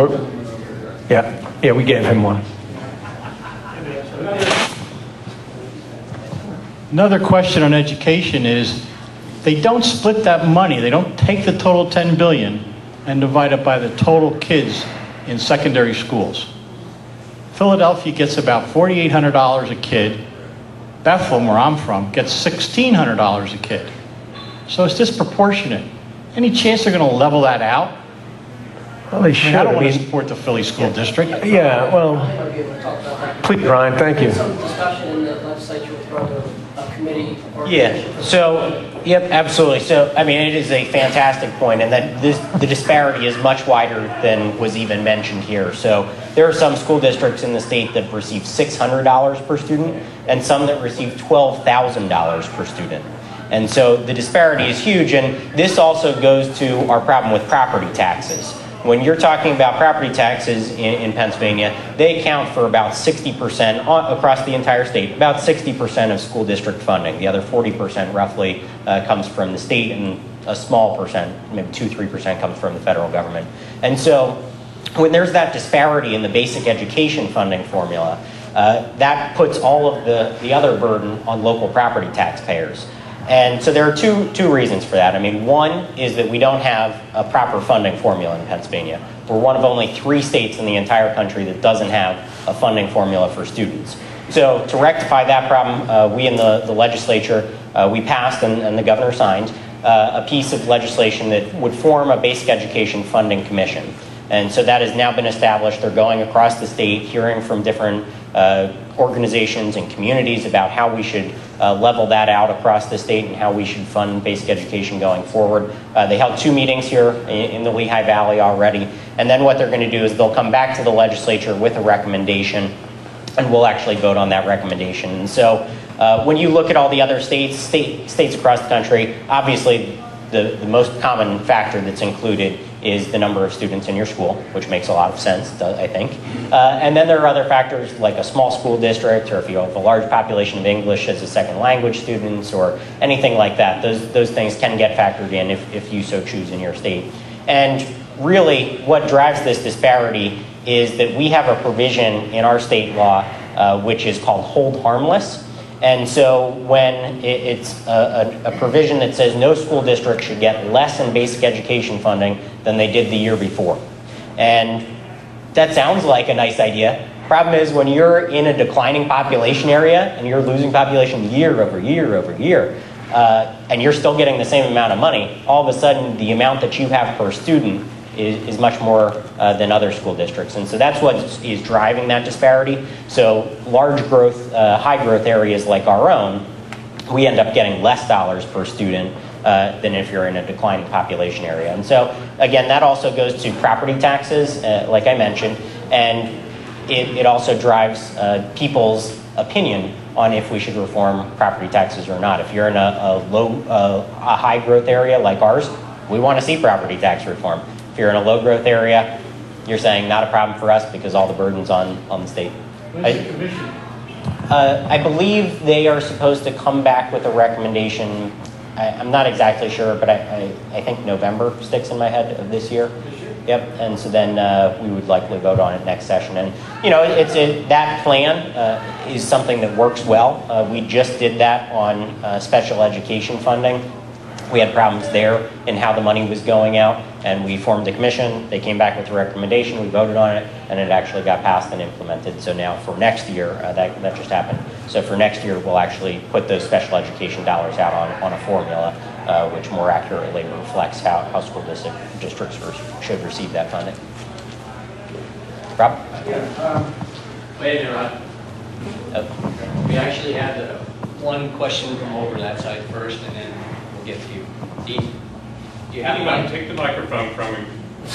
Speaker 3: we gave him one.
Speaker 8: Another question on education is, they don't split that money. They don't take the total $10 billion and divide it by the total kids in secondary schools. Philadelphia gets about $4,800 a kid. Bethlehem, where I'm from, gets $1,600 a kid. So it's disproportionate. Any chance they're going to level that out?
Speaker 3: Well, they should.
Speaker 8: I don't want to support the Philly school district.
Speaker 3: Yeah, well,
Speaker 9: I might be able to talk about that.
Speaker 3: please, Brian, thank you.
Speaker 9: Some discussion in the legislature with regard to a committee or
Speaker 2: Yeah,
Speaker 9: commission.
Speaker 2: so, yep, absolutely. So, I mean, it is a fantastic point, and that the disparity is much wider than was even mentioned here. So, there are some school districts in the state that receive $600 per student, and some that receive $12,000 per student. And so the disparity is huge, and this also goes to our problem with property taxes. When you're talking about property taxes in Pennsylvania, they account for about 60% across the entire state, about 60% of school district funding. The other 40% roughly comes from the state, and a small percent, maybe 2-3% comes from the federal government. And so when there's that disparity in the basic education funding formula, that puts all of the other burden on local property taxpayers. And so there are two reasons for that. I mean, one is that we don't have a proper funding formula in Pennsylvania. We're one of only 3 states in the entire country that doesn't have a funding formula for students. So to rectify that problem, we in the legislature, we passed and the governor signed a piece of legislation that would form a basic education funding commission. And so that has now been established. They're going across the state, hearing from different organizations and communities about how we should level that out across the state and how we should fund basic education going forward. They held 2 meetings here in the Lehigh Valley already. And then what they're going to do is they'll come back to the legislature with a recommendation, and we'll actually vote on that recommendation. And so when you look at all the other states across the country, obviously the most common factor that's included is the number of students in your school, which makes a lot of sense, I think. And then there are other factors like a small school district, or if you have a large population of English as a second language students, or anything like that. Those things can get factored in if you so choose in your state. And really, what drives this disparity is that we have a provision in our state law which is called hold harmless. And so when it's a provision that says no school district should get less in basic education funding than they did the year before. And that sounds like a nice idea. Problem is, when you're in a declining population area and you're losing population year over year over year, and you're still getting the same amount of money, all of a sudden the amount that you have per student is much more than other school districts. And so that's what is driving that disparity. So large growth, high growth areas like our own, we end up getting less dollars per student than if you're in a declining population area. And so again, that also goes to property taxes, like I mentioned, and it also drives people's opinion on if we should reform property taxes or not. If you're in a high growth area like ours, we want to see property tax reform. If you're in a low growth area, you're saying not a problem for us because all the burden's on the state.
Speaker 8: When's the commission?
Speaker 2: I believe they are supposed to come back with a recommendation. I'm not exactly sure, but I think November sticks in my head of this year. Yep, and so then we would likely vote on it next session. And you know, that plan is something that works well. We just did that on special education funding. We had problems there in how the money was going out, and we formed a commission. They came back with a recommendation. We voted on it, and it actually got passed and implemented. So now for next year, that just happened. So for next year, we'll actually put those special education dollars out on a formula which more accurately reflects how school districts should receive that funding. Rob?
Speaker 1: Yeah, wait a minute, Rob. We actually had one question from over that side first, and then we'll get to you. Dean, do you have a mic?
Speaker 6: Take the microphone from him.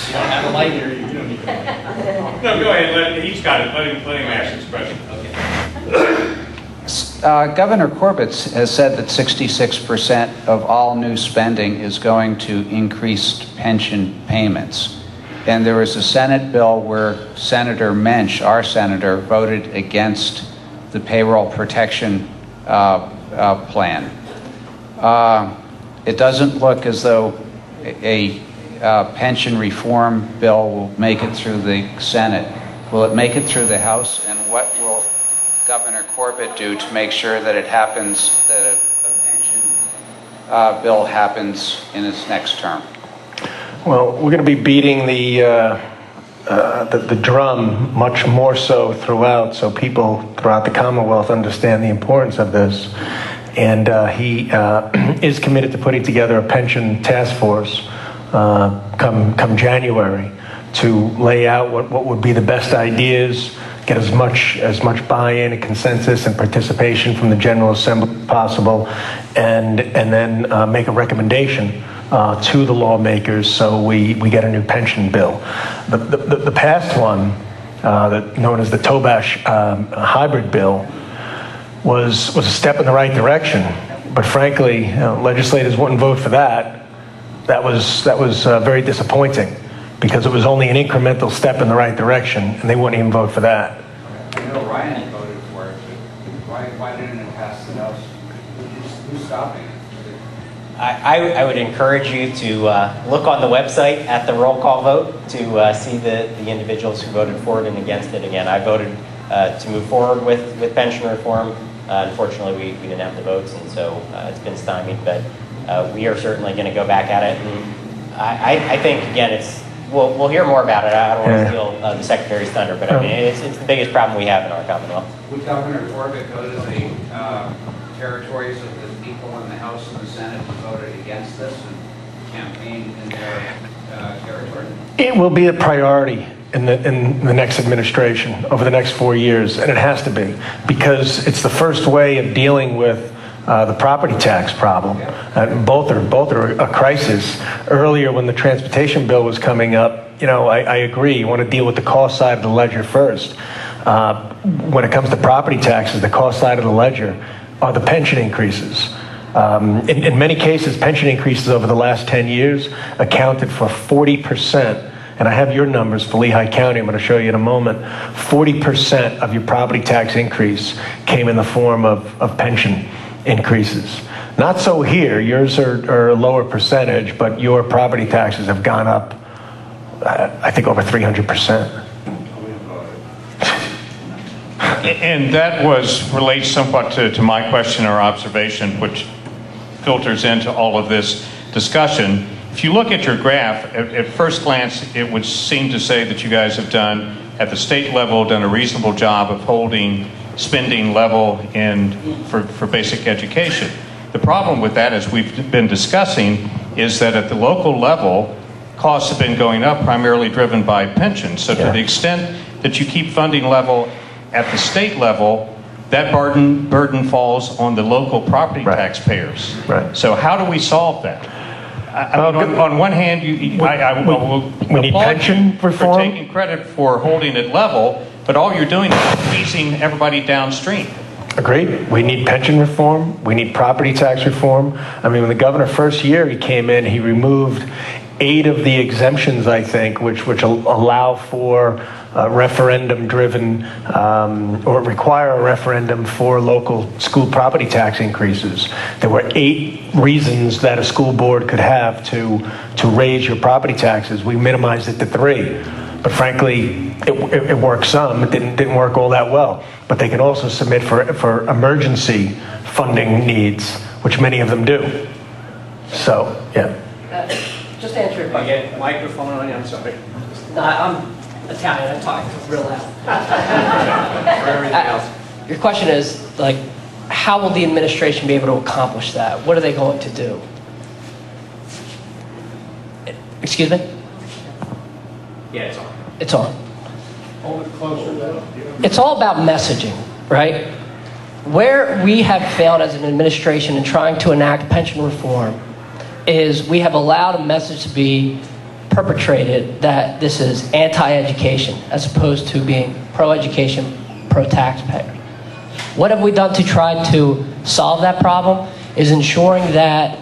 Speaker 1: You don't have a mic?
Speaker 6: You don't need the mic. No, go ahead. He's got it. Let him ask his question.
Speaker 1: Okay.
Speaker 11: Governor Corbett has said that 66% of all new spending is going to increased pension payments. And there was a Senate bill where Senator Mensch, our senator, voted against the payroll protection plan. It doesn't look as though a pension reform bill will make it through the Senate. Will it make it through the House? And what will Governor Corbett do to make sure that it happens, that a pension bill happens in his next term?
Speaker 3: Well, we're going to be beating the drum much more so throughout, so people throughout the Commonwealth understand the importance of this. And he is committed to putting together a pension task force come January to lay out what would be the best ideas, get as much buy-in and consensus and participation from the General Assembly as possible, and then make a recommendation to the lawmakers so we get a new pension bill. The past one, known as the Tobash hybrid bill, was a step in the right direction, But frankly, legislators wouldn't vote for that. That was very disappointing because it was only an incremental step in the right direction, and they wouldn't even vote for that.
Speaker 11: I know Ryan voted for it, but why didn't it pass the House? Who's stopping it?
Speaker 2: I would encourage you to look on the website at the roll call vote to see the individuals who voted for it and against it. Again, I voted to move forward with pension reform. Unfortunately, we didn't have the votes, and so it's been stymied. But we are certainly going to go back at it. And I think, again, we'll hear more about it. I don't want to steal the Secretary's thunder, but I mean, it's the biggest problem we have in our Commonwealth.
Speaker 11: Would Governor Corbett go to the territories of the people in the House and the Senate who voted against this and campaign in their territory?
Speaker 3: It will be a priority in the next administration over the next 4 years, and it has to be, because it's the first way of dealing with the property tax problem. Both are a crisis. Earlier, when the transportation bill was coming up, I agree. You want to deal with the cost side of the ledger first. When it comes to property taxes, the cost side of the ledger are the pension increases. In many cases, pension increases over the last 10 years accounted for 40%. And I have your numbers for Lehigh County. I'm going to show you in a moment. 40% of your property tax increase came in the form of pension increases. Not so here. Yours are a lower percentage, but your property taxes have gone up, I think, over 300%.
Speaker 4: And that relates somewhat to my question or observation, which filters into all of this discussion. If you look at your graph, at first glance, it would seem to say that you guys have done, at the state level, done a reasonable job of holding spending level for basic education. The problem with that, as we've been discussing, is that at the local level, costs have been going up, primarily driven by pensions. So to the extent that you keep funding level at the state level, that burden falls on the local property taxpayers.
Speaker 3: Right.
Speaker 4: So how do we solve that? On one hand,
Speaker 3: we need pension reform.
Speaker 4: For taking credit for holding it level, but all you're doing is squeezing everybody downstream.
Speaker 3: Agreed. We need pension reform. We need property tax reform. I mean, when the governor first year he came in, he removed 8 of the exemptions, I think, which allow for referendum-driven or require a referendum for local school property tax increases. There were 8 reasons that a school board could have to raise your property taxes. We minimized it to 3. But frankly, it worked some. It didn't work all that well. But they can also submit for emergency funding needs, which many of them do. So, yeah.
Speaker 9: Just answer your question.
Speaker 12: Get microphone on you. I'm sorry.
Speaker 9: No, I'm Italian. I talk real loud.
Speaker 12: For everything else.
Speaker 9: Your question is, like, how will the administration be able to accomplish that? What are they going to do? Excuse me?
Speaker 12: Yeah, it's on.
Speaker 9: It's on.
Speaker 7: Hold it closer.
Speaker 9: It's all about messaging, right? Where we have failed as an administration in trying to enact pension reform is we have allowed a message to be perpetrated that this is anti-education as opposed to being pro-education, pro-taxpayer. What have we done to try to solve that problem is ensuring that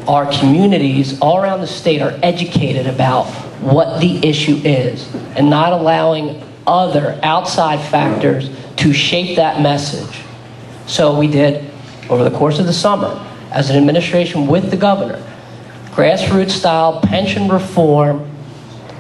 Speaker 9: our communities all around the state are educated about what the issue is and not allowing other outside factors to shape that message. So we did, over the course of the summer, as an administration with the governor, grassroots-style pension reform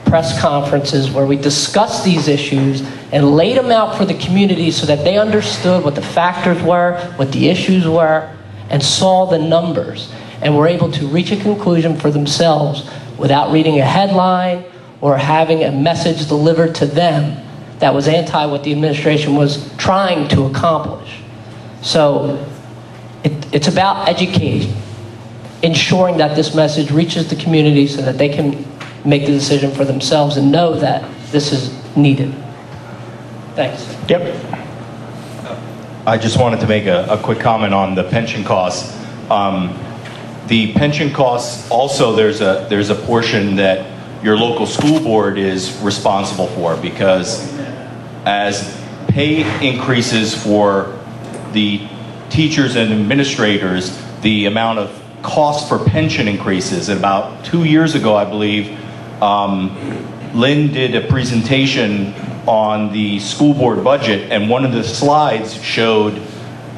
Speaker 9: press conferences where we discussed these issues and laid them out for the community so that they understood what the factors were, what the issues were, and saw the numbers, and were able to reach a conclusion for themselves without reading a headline or having a message delivered to them that was anti what the administration was trying to accomplish. So it's about education, ensuring that this message reaches the community so that they can make the decision for themselves and know that this is needed. Thanks.
Speaker 3: Yep.
Speaker 13: I just wanted to make a quick comment on the pension costs. The pension costs also, there's a portion that your local school board is responsible for, because as pay increases for the teachers and administrators, the amount of cost for pension increases. And about 2 years ago, I believe, Lynn did a presentation on the school board budget, and one of the slides showed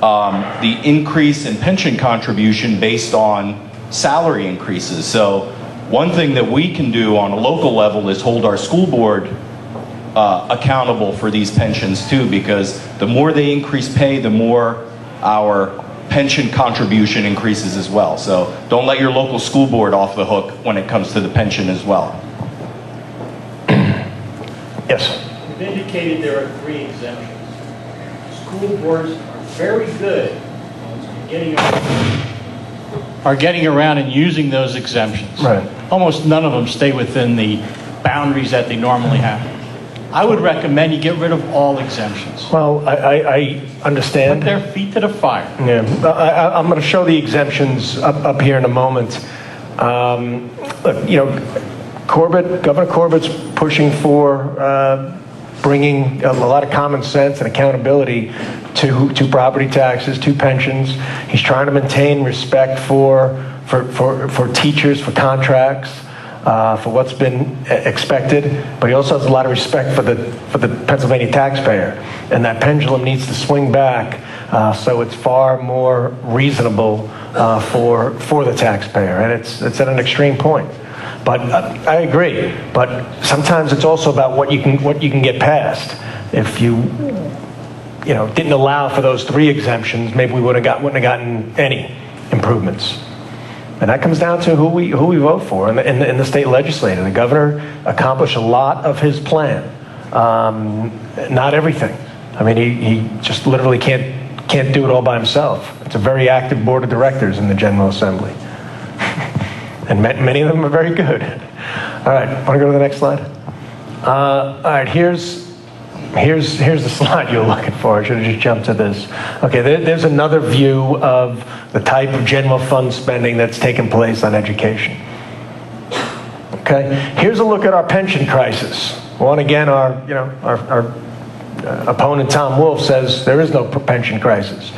Speaker 13: the increase in pension contribution based on salary increases. So one thing that we can do on a local level is hold our school board accountable for these pensions too, because the more they increase pay, the more our pension contribution increases as well. So don't let your local school board off the hook when it comes to the pension as well.
Speaker 3: Yes.
Speaker 8: You've indicated there are 3 exemptions. School boards are very good at getting around and using those exemptions.
Speaker 3: Right.
Speaker 8: Almost none of them stay within the boundaries that they normally have. I would recommend you get rid of all exemptions.
Speaker 3: Well, I understand.
Speaker 8: Put their feet to the fire.
Speaker 3: Yeah, I'm going to show the exemptions up here in a moment. Look, you know, Governor Corbett's pushing for bringing a lot of common sense and accountability to property taxes, to pensions. He's trying to maintain respect for teachers, for contracts, for what's been expected, but he also has a lot of respect for the Pennsylvania taxpayer, and that pendulum needs to swing back so it's far more reasonable for the taxpayer, and it's at an extreme point. But I agree. But sometimes it's also about what you can get past. If you didn't allow for those 3 exemptions, maybe we wouldn't have gotten any improvements. And that comes down to who we vote for in the state legislature. The governor accomplished a lot of his plan, not everything. I mean, he just literally can't do it all by himself. It's a very active board of directors in the General Assembly. And many of them are very good. All right, want to go to the next slide? All right, here's the slide you were looking for. I should have just jumped to this. Okay, there's another view of the type of general fund spending that's taken place on education. Okay, here's a look at our pension crisis. Well, again, our opponent Tom Wolf says there is no pension crisis.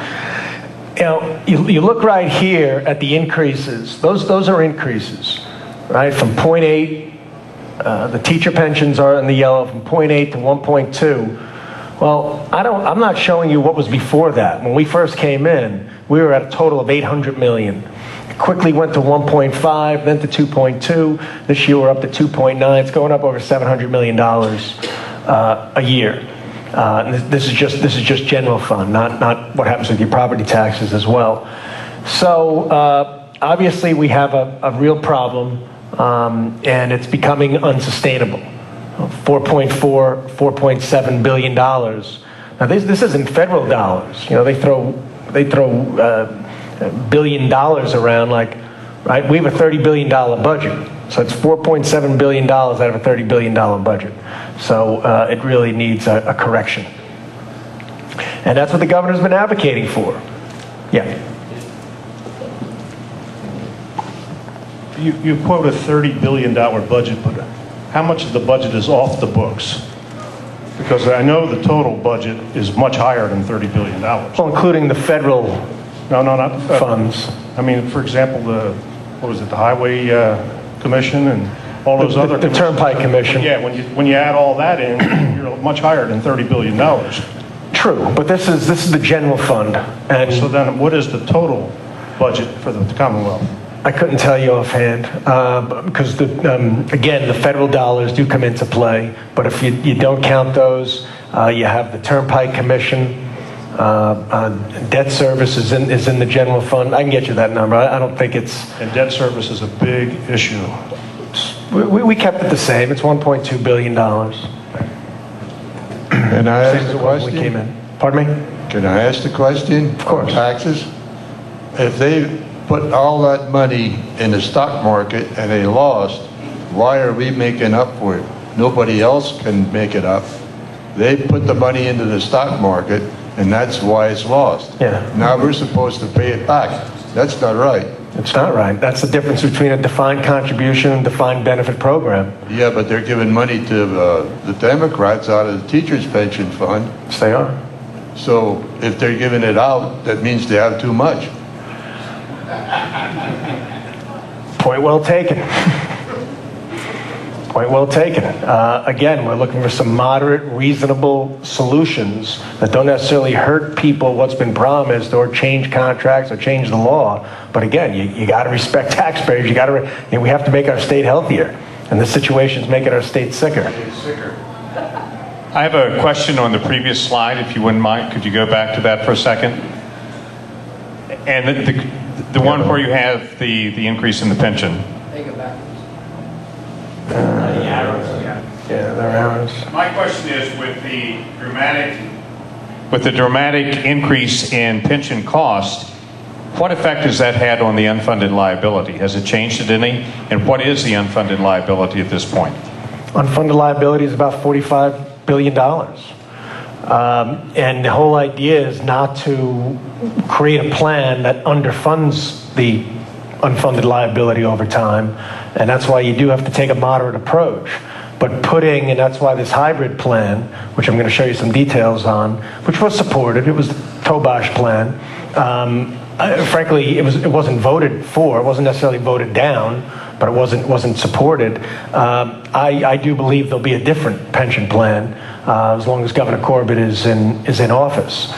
Speaker 3: You look right here at the increases. Those are increases, right? From 0.8, the teacher pensions are in the yellow, from 0.8 to 1.2. Well, I'm not showing you what was before that. When we first came in, we were at a total of 800 million. It quickly went to 1.5, then to 2.2. This year we're up to 2.9. It's going up over $700 million a year. This is just general fund, not what happens with your property taxes as well. So obviously we have a real problem, and it's becoming unsustainable. $4.7 billion. Now this isn't federal dollars. They throw $1 billion around like, right? We have a $30 billion budget. So it's $4.7 billion out of a $30 billion budget. So it really needs a correction. And that's what the governor's been advocating for. Yeah.
Speaker 4: You quote a $30 billion budget, but how much of the budget is off the books? Because I know the total budget is much higher than $30 billion.
Speaker 3: Well, including the federal
Speaker 4: No, not the federal
Speaker 3: funds.
Speaker 4: I mean, for example, the Highway Commission and all those other
Speaker 3: the Turnpike Commission.
Speaker 4: Yeah, when you add all that in, you're much higher than $30 billion.
Speaker 3: True, but this is the general fund. And
Speaker 4: so then what is the total budget for the Commonwealth?
Speaker 3: I couldn't tell you offhand, because again, the federal dollars do come into play, but if you don't count those, you have the Turnpike Commission, debt service is in the general fund. I can get you that number. I don't think it's...
Speaker 4: And debt service is a big issue.
Speaker 3: We kept it the same. It's $1.2 billion.
Speaker 6: Can I ask the question?
Speaker 3: We came in. Pardon me?
Speaker 6: Can I ask the question?
Speaker 3: Of course.
Speaker 6: Taxes? If they put all that money in the stock market and they lost, why are we making up for it? Nobody else can make it up. They put the money into the stock market, and that's why it's lost.
Speaker 3: Yeah.
Speaker 6: Now we're supposed to pay it back. That's not right.
Speaker 3: It's not right. That's the difference between a defined contribution and defined benefit program.
Speaker 6: Yeah, but they're giving money to the Democrats out of the teachers' pension fund.
Speaker 3: Yes, they are.
Speaker 6: So if they're giving it out, that means they have too much.
Speaker 3: Point well taken. Point well taken. Again, we're looking for some moderate, reasonable solutions that don't necessarily hurt people what's been promised or change contracts or change the law. But again, you got to respect taxpayers. We have to make our state healthier. And this situation's making our state sicker.
Speaker 14: I have a question on the previous slide, if you wouldn't mind. Could you go back to that for a second? And the one where you have the increase in the pension.
Speaker 9: They go backwards.
Speaker 3: Yeah, they're arrows.
Speaker 14: My question is, with the dramatic increase in pension cost, what effect has that had on the unfunded liability? Has it changed it any? And what is the unfunded liability at this point?
Speaker 3: Unfunded liability is about $45 billion. And the whole idea is not to create a plan that underfunds the unfunded liability over time. And that's why you do have to take a moderate approach. But and that's why this hybrid plan, which I'm going to show you some details on, which was supported, it was the Tobash plan. Frankly, it wasn't voted for. It wasn't necessarily voted down, but it wasn't supported. I do believe there'll be a different pension plan as long as Governor Corbett is in office.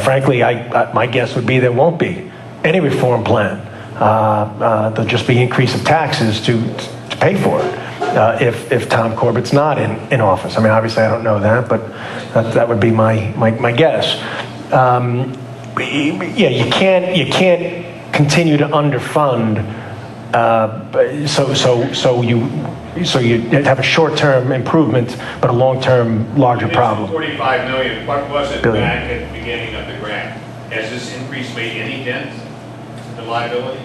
Speaker 3: Frankly, my guess would be there won't be any reform plan. There'll just be increase of taxes to pay for it if Tom Corbett's not in office. I mean, obviously, I don't know that, but that would be my guess. Yeah, you can't continue to underfund. So you have a short-term improvement, but a long-term larger problem.
Speaker 14: $45 million. What was it
Speaker 3: Billion.
Speaker 14: back at the beginning of the grant? Has this increase made any dent in the liability?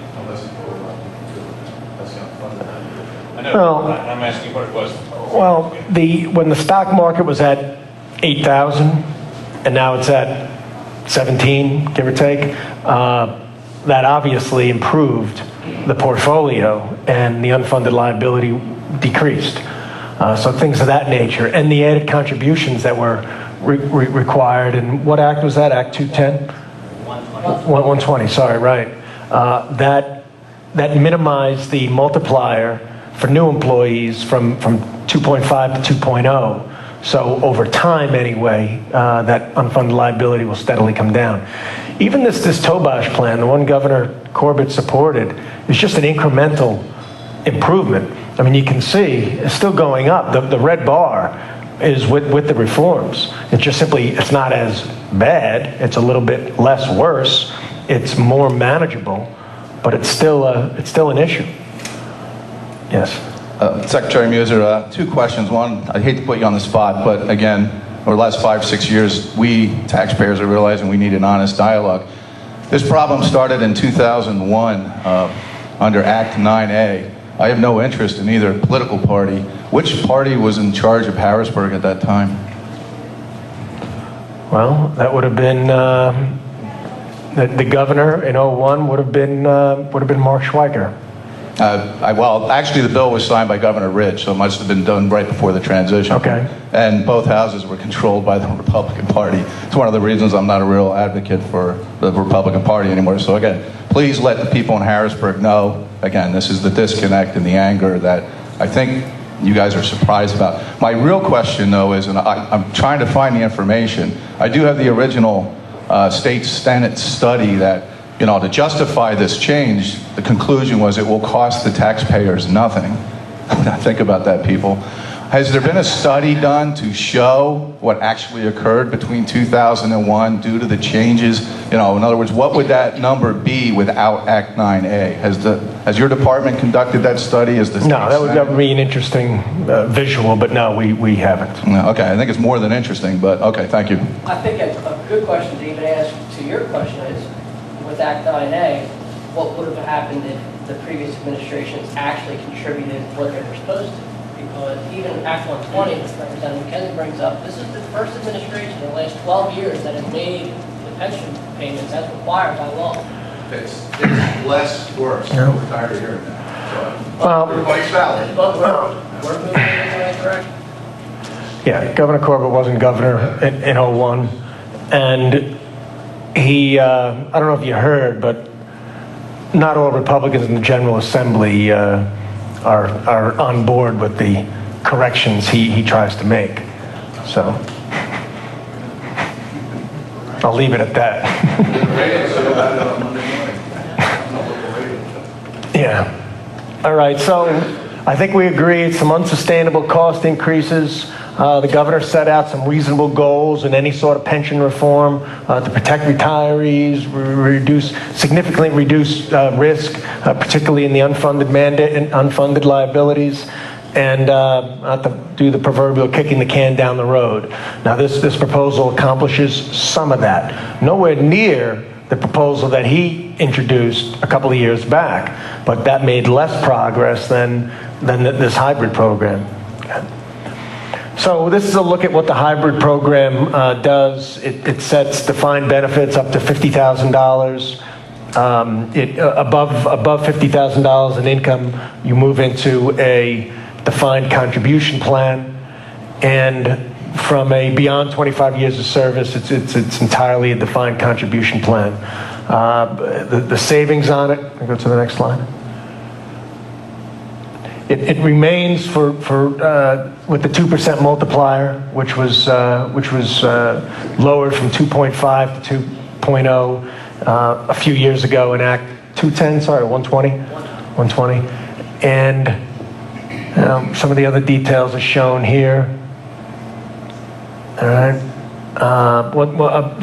Speaker 14: I know.
Speaker 3: Well,
Speaker 14: I'm asking what it was.
Speaker 3: Well, when the stock market was at 8,000, and now it's at 17, give or take, that obviously improved the portfolio, and the unfunded liability decreased. So things of that nature, and the added contributions that were required. And what act was that? Act 210? 120. Sorry, right. That minimized the multiplier for new employees from 2.5 to 2.0. So over time, anyway, that unfunded liability will steadily come down. Even this Tobash plan, the one Governor Corbett supported, is just an incremental improvement. I mean, you can see it's still going up. The red bar is with the reforms. It's just simply, it's not as bad. It's a little bit less worse. It's more manageable, but it's still an issue. Yes.
Speaker 5: Secretary Meuser, two questions. One, I hate to put you on the spot, but again, over the last 5-6 years, we taxpayers are realizing we need an honest dialogue. This problem started in 2001 under Act 9A. I have no interest in either political party. Which party was in charge of Harrisburg at that time?
Speaker 3: Well, that would have been the governor in 01 would have been Mark Schweiker.
Speaker 5: Well, actually, the bill was signed by Governor Ridge, so it must have been done right before the transition.
Speaker 3: Okay.
Speaker 5: And both houses were controlled by the Republican Party. It's one of the reasons I'm not a real advocate for the Republican Party anymore. So again, please let the people in Harrisburg know, again, this is the disconnect and the anger that I think you guys are surprised about. My real question, though, is, and I'm trying to find the information, I do have the original state Senate study that, to justify this change, the conclusion was it will cost the taxpayers nothing. Think about that, people. Has there been a study done to show what actually occurred between 2001 due to the changes? In other words, what would that number be without Act 9A? Has your department conducted that study?
Speaker 3: No, that would be an interesting visual, but no, we haven't.
Speaker 5: Okay, I think it's more than interesting, but okay, thank you.
Speaker 9: I think a good question to even ask to your question is, with Act 9A, what would have happened if the previous administrations actually contributed what they were supposed to? Because even Act 120, which Representative McKenzie brings up, this is the first administration in the last 12 years that has made the pension payments as required by law.
Speaker 5: It's less worse.
Speaker 3: Yeah.
Speaker 5: We're tired of hearing that.
Speaker 3: Well,
Speaker 5: everybody's valid.
Speaker 9: But we're moving in the right direction.
Speaker 3: Yeah, Governor Corbett wasn't governor in 01, and he, I don't know if you heard, but not all Republicans in the General Assembly are on board with the corrections he tries to make. So I'll leave it at that. Yeah. All right, so I think we agree it's some unsustainable cost increases. The governor set out some reasonable goals in any sort of pension reform to protect retirees, significantly reduce risk, particularly in the unfunded mandate and unfunded liabilities, and not to do the proverbial kicking the can down the road. Now, this proposal accomplishes some of that. Nowhere near the proposal that he introduced a couple of years back, but that made less progress than this hybrid program. So this is a look at what the hybrid program does. It sets defined benefits up to $50,000. Above $50,000 in income, you move into a defined contribution plan, and from a beyond 25 years of service, it's entirely a defined contribution plan. The savings on it, I'll go to the next slide. It remains for with the 2% multiplier, which was lowered from 2.5 to 2.0 a few years ago in Act 120, and some of the other details are shown here. All right.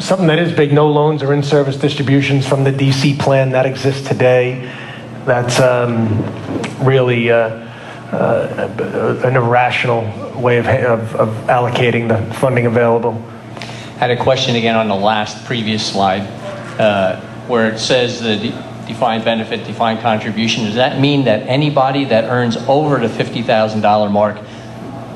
Speaker 3: Something that is big, no loans or in-service distributions from the DC plan that exists today. That's really an irrational way of allocating the funding available.
Speaker 1: I had a question again on the previous slide, where it says the defined benefit, defined contribution. Does that mean that anybody that earns over the $50,000 mark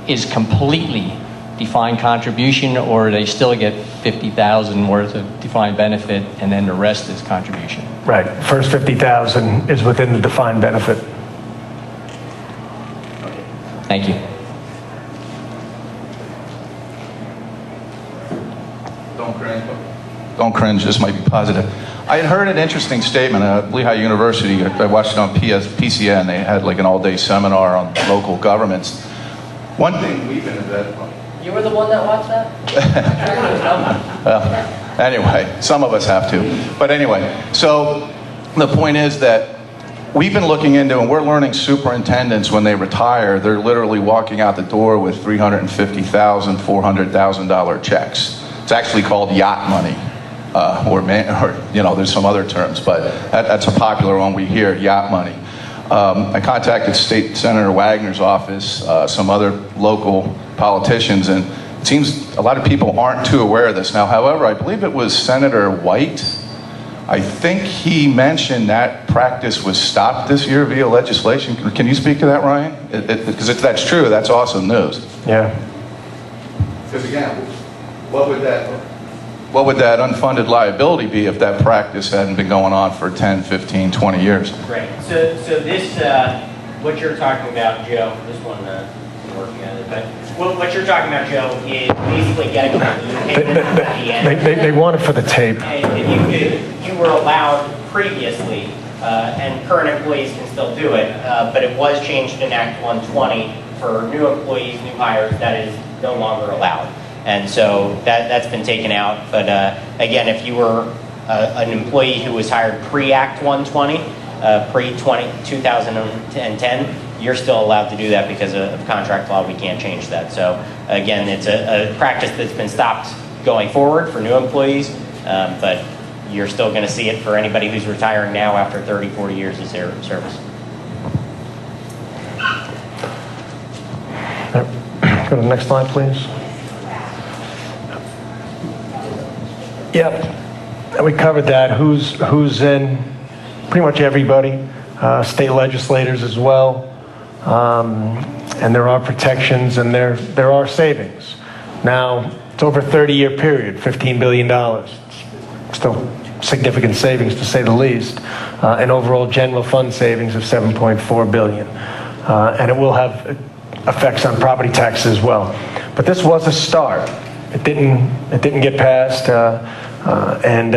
Speaker 1: is completely defined contribution, or they still get $50,000 worth of defined benefit and then the rest is contribution?
Speaker 3: Right. First $50,000 is within the defined benefit.
Speaker 1: Thank you.
Speaker 5: Don't cringe, this might be positive. I had heard an interesting statement at Lehigh University. I watched it on PCN. They had like an all-day seminar on local governments. One thing we've been
Speaker 9: You were the one that watched that?
Speaker 5: Well, anyway, some of us have to. But anyway, so the point is that we've been looking into, and we're learning superintendents, when they retire, they're literally walking out the door with $350,000, $400,000 checks. It's actually called yacht money, or there's some other terms, but that's a popular one we hear, yacht money. I contacted State Senator Wagner's office, some other local politicians, and it seems a lot of people aren't too aware of this. Now, however, I believe it was Senator White, I think he mentioned that practice was stopped this year via legislation. Can you speak to that, Ryan? Because if that's true, that's awesome news.
Speaker 3: Yeah.
Speaker 5: Because again, what would that unfunded liability be if that practice hadn't been going on for 10, 15, 20 years?
Speaker 2: Right. So this, what you're talking about, Joe, this one isn't working on it, but what you're talking about, Joe, is basically getting the payment at the end.
Speaker 3: They want it for the tape.
Speaker 2: And you were allowed previously, and current employees can still do it, but it was changed in Act 120 for new employees, new hires, that is no longer allowed. And so that's been taken out. But again, if you were an employee who was hired pre-Act 120, pre-2010, you're still allowed to do that because of contract law. We can't change that. So again, it's a practice that's been stopped going forward for new employees, but you're still going to see it for anybody who's retiring now after 30, 40 years of service.
Speaker 3: Go to the next slide, please. Yep, and we covered that. Who's in? Pretty much everybody, state legislators as well, and there are protections and there are savings. Now it's over a 30-year period, $15 billion. Still significant savings to say the least, and overall general fund savings of $7.4 billion, and it will have effects on property taxes as well. But this was a start. It didn't get passed, and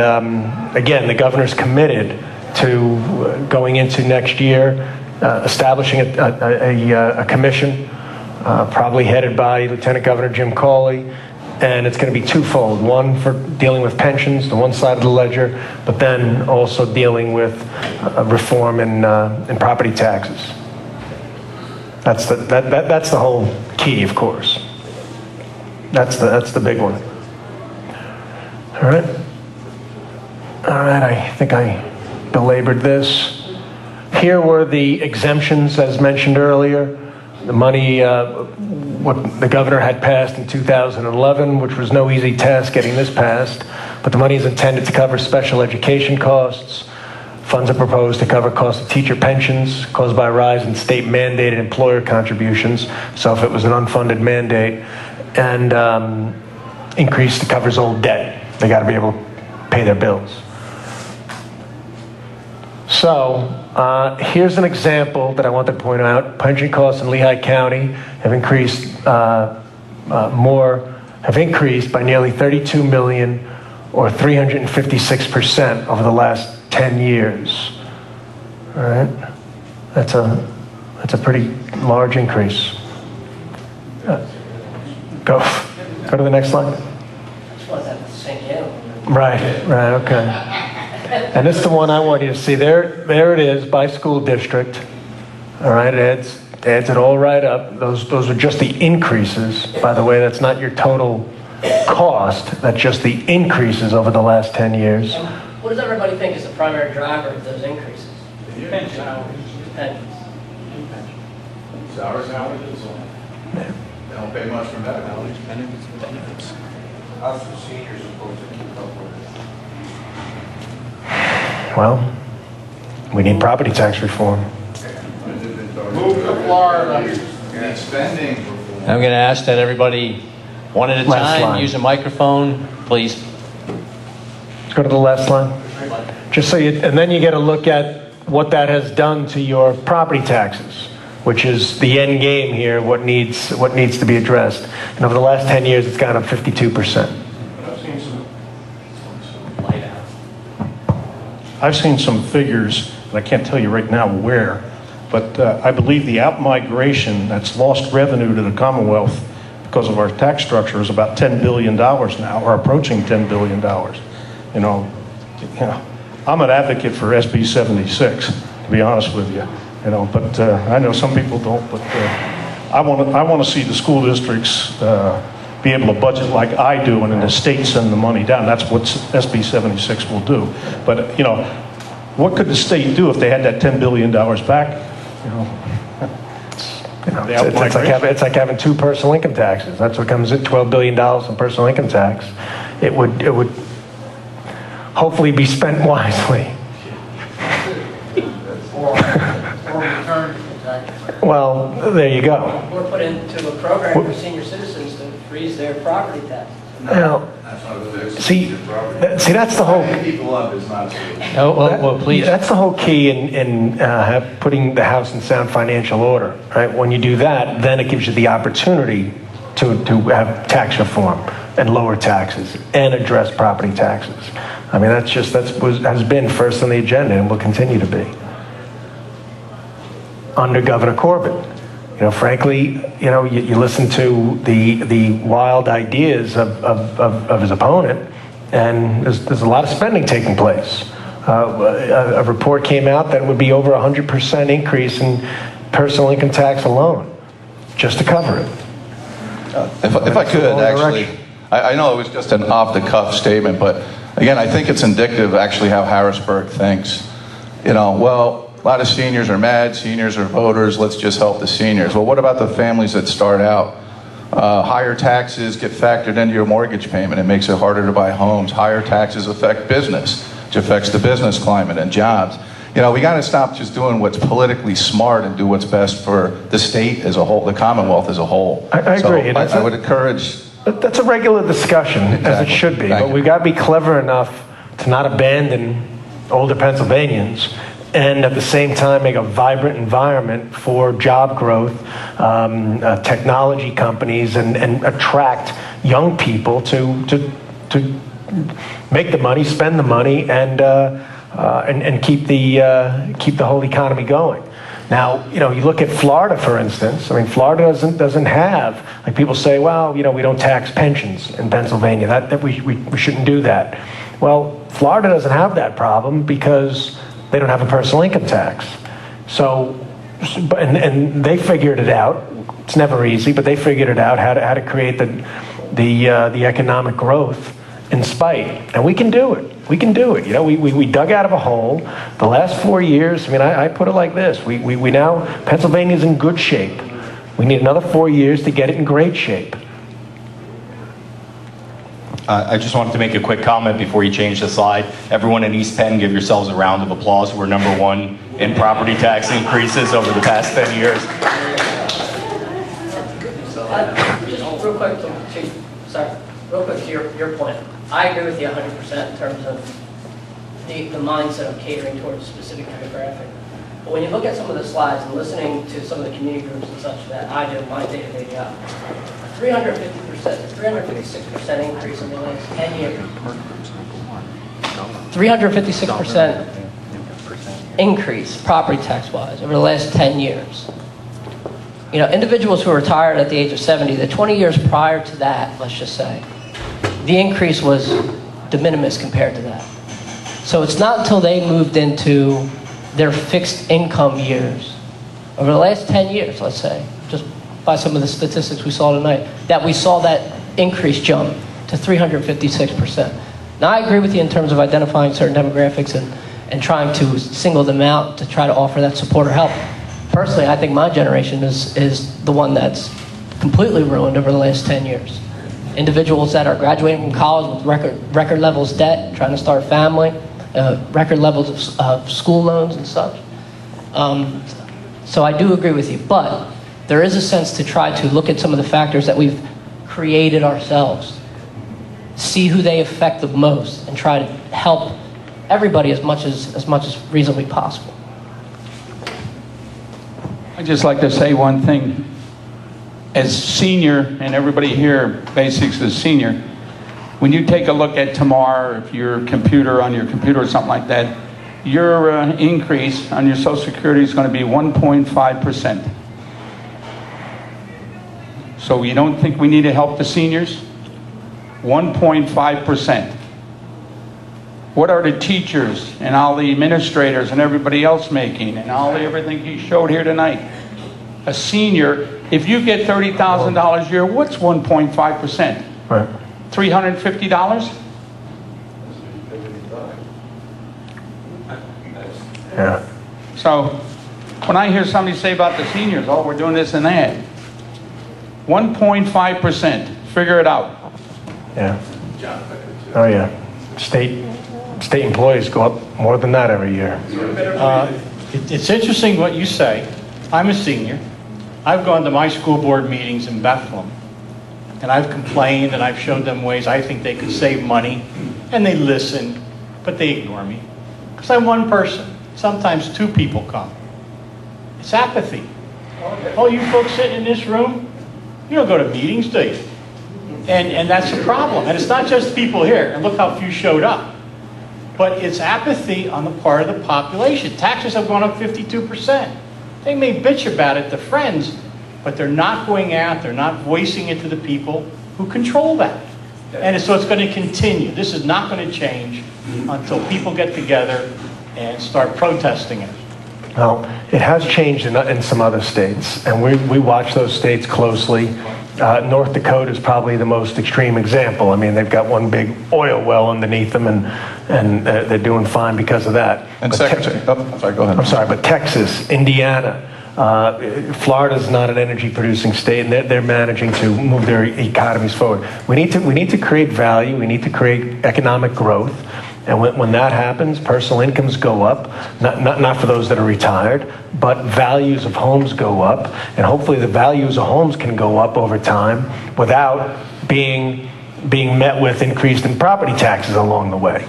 Speaker 3: again, the governor's committed to going into next year, establishing a commission, probably headed by Lieutenant Governor Jim Cawley, and it's going to be twofold. One for dealing with pensions, the one side of the ledger, but then also dealing with reform in property taxes. That's the whole key, of course. That's the big one. All right, I think I belabored this. Here were the exemptions, as mentioned earlier. The money, what the governor had passed in 2011, which was no easy task getting this passed, but the money is intended to cover special education costs. Funds are proposed to cover costs of teacher pensions caused by a rise in state mandated employer contributions, so if it was an unfunded mandate, and increase to covers old debt. They got to be able to pay their bills. So here's an example that I want to point out. Pension costs in Lehigh County have increased by nearly $32 million, or 356% over the last 10 years. All right, that's a pretty large increase. Go to the next slide.
Speaker 9: I just want that to sink in.
Speaker 3: Right, okay. And this is the one I want you to see. There it is by school district. All right, it adds it all right up. Those are just the increases. By the way, that's not your total cost. That's just the increases over the last 10 years.
Speaker 9: And what does everybody think is the primary driver of those increases? Pensions.
Speaker 5: Salaries and wages. They don't pay much for medical. How's the seniors supposed to keep up with it?
Speaker 3: Well, we need property tax reform.
Speaker 7: Move to Florida.
Speaker 5: And spending reform.
Speaker 1: I'm going to ask that everybody, one at a
Speaker 3: Last
Speaker 1: time,
Speaker 3: line.
Speaker 1: use a microphone, please.
Speaker 3: Let's go to the last line. Just so and then you get a look at what that has done to your property taxes, which is the end game here, what needs to be addressed. And over the last 10 years, it's gone up 52%.
Speaker 4: I've seen some figures, and I can't tell you right now where, but I believe the out-migration that's lost revenue to the Commonwealth because of our tax structure is about $10 billion now, or approaching $10 billion. You know, I'm an advocate for SB 76, to be honest with you. But I know some people don't. But I want to see the school districts be able to budget like I do, and then the state send the money down. That's what SB 76 will do. But what could the state do if they had that $10 billion back?
Speaker 3: It's like having two personal income taxes. That's what comes at $12 billion in personal income tax. It would hopefully be spent wisely. Well, there you go.
Speaker 9: Or put into a program for senior citizens to freeze their property taxes.
Speaker 3: Now, see, that's the whole.
Speaker 5: People up is not.
Speaker 1: Well, please.
Speaker 3: That's the whole key in putting the house in sound financial order, right? When you do that, then it gives you the opportunity to have tax reform and lower taxes and address property taxes. I mean, has been first on the agenda and will continue to be under Governor Corbett. Frankly, you listen to the wild ideas of his opponent, and there's a lot of spending taking place. A report came out that it would be over 100% increase in personal income tax alone, just to cover it.
Speaker 5: If I could, actually, I know it was just an off-the-cuff statement, but again, I think it's indicative actually how Harrisburg thinks. Well, a lot of seniors are mad, seniors are voters, let's just help the seniors. Well, what about the families that start out? Higher taxes get factored into your mortgage payment. It makes it harder to buy homes. Higher taxes affect business, which affects the business climate and jobs. We got to stop just doing what's politically smart and do what's best for the state as a whole, the Commonwealth as a whole.
Speaker 3: I agree.
Speaker 5: I would encourage.
Speaker 3: That's a regular discussion, as it should be. But we've got to be clever enough to not abandon older Pennsylvanians, and at the same time make a vibrant environment for job growth, technology companies, and attract young people to make the money, spend the money, and and keep the whole economy going. Now, you look at Florida, for instance. I mean, Florida doesn't have, like, people say, well, we don't tax pensions in Pennsylvania. That we shouldn't do that. Well, Florida doesn't have that problem because they don't have a personal income tax. So, and they figured it out. It's never easy, but they figured it out how to create the economic growth in spite, and we can do it. We can do it. We dug out of a hole. The last 4 years, I mean, I put it like this. We now, Pennsylvania's in good shape. We need another 4 years to get it in great shape.
Speaker 13: I just wanted to make a quick comment before you change the slide. Everyone in East Penn, give yourselves a round of applause. We're #1 in property tax increases over the past 10 years.
Speaker 9: Just real quick to your point. I agree with you 100% in terms of the mindset of catering towards a specific demographic. But when you look at some of the slides and listening to some of the community groups and such that I do in my day-to-day job, 356% increase in the last 10 years. 356% increase property tax-wise over the last 10 years. Individuals who are retired at the age of 70, the 20 years prior to that, let's just say, the increase was de minimis compared to that. So it's not until they moved into their fixed income years, over the last 10 years, let's say, just by some of the statistics we saw tonight, that we saw that increase jump to 356%. Now, I agree with you in terms of identifying certain demographics and trying to single them out to try to offer that support or help. Personally, I think my generation is the one that's completely ruined over the last 10 years. Individuals that are graduating from college with record levels of debt, trying to start a family, record levels of school loans and such. So I do agree with you, but there is a sense to try to look at some of the factors that we've created ourselves, see who they affect the most, and try to help everybody as much as reasonably possible.
Speaker 15: I'd just like to say one thing. As senior, and everybody here basically is senior, when you take a look at tomorrow, if your computer or something like that, your increase on your Social Security is going to be 1.5%. So you don't think we need to help the seniors? 1.5%. What are the teachers and all the administrators and everybody else making, and everything you showed here tonight? A senior, if you get $30,000 a year, what's 1.5%?
Speaker 3: Right.
Speaker 15: $350?
Speaker 3: Yeah.
Speaker 15: So when I hear somebody say about the seniors, oh, we're doing this and that, 1.5%. Figure it out.
Speaker 3: Yeah. Oh yeah. State employees go up more than that every year.
Speaker 8: It's interesting what you say. I'm a senior. I've gone to my school board meetings in Bethlehem, and I've complained and I've showed them ways I think they could save money, and they listen, but they ignore me. Because I'm one person. Sometimes two people come. It's apathy. Oh, you folks sitting in this room, you don't go to meetings, do you? And that's the problem. And it's not just people here, and look how few showed up. But it's apathy on the part of the population. Taxes have gone up 52%. They may bitch about it to friends, but they're not going out, they're not voicing it to the people who control that. And so it's going to continue. This is not going to change until people get together and start protesting it.
Speaker 3: Well, it has changed in some other states, and we watch those states closely. North Dakota is probably the most extreme example. I mean, they've got one big oil well underneath them, and they're doing fine because of that.
Speaker 5: And
Speaker 3: But
Speaker 5: Secretary, sorry, go ahead.
Speaker 3: I'm sorry, but Texas, Indiana, Florida's not an energy-producing state, and they're managing to move their economies forward. We need to create value. We need to create economic growth. And when that happens, personal incomes go up, not for those that are retired, but values of homes go up, and hopefully the values of homes can go up over time without being met with increased in property taxes along the way.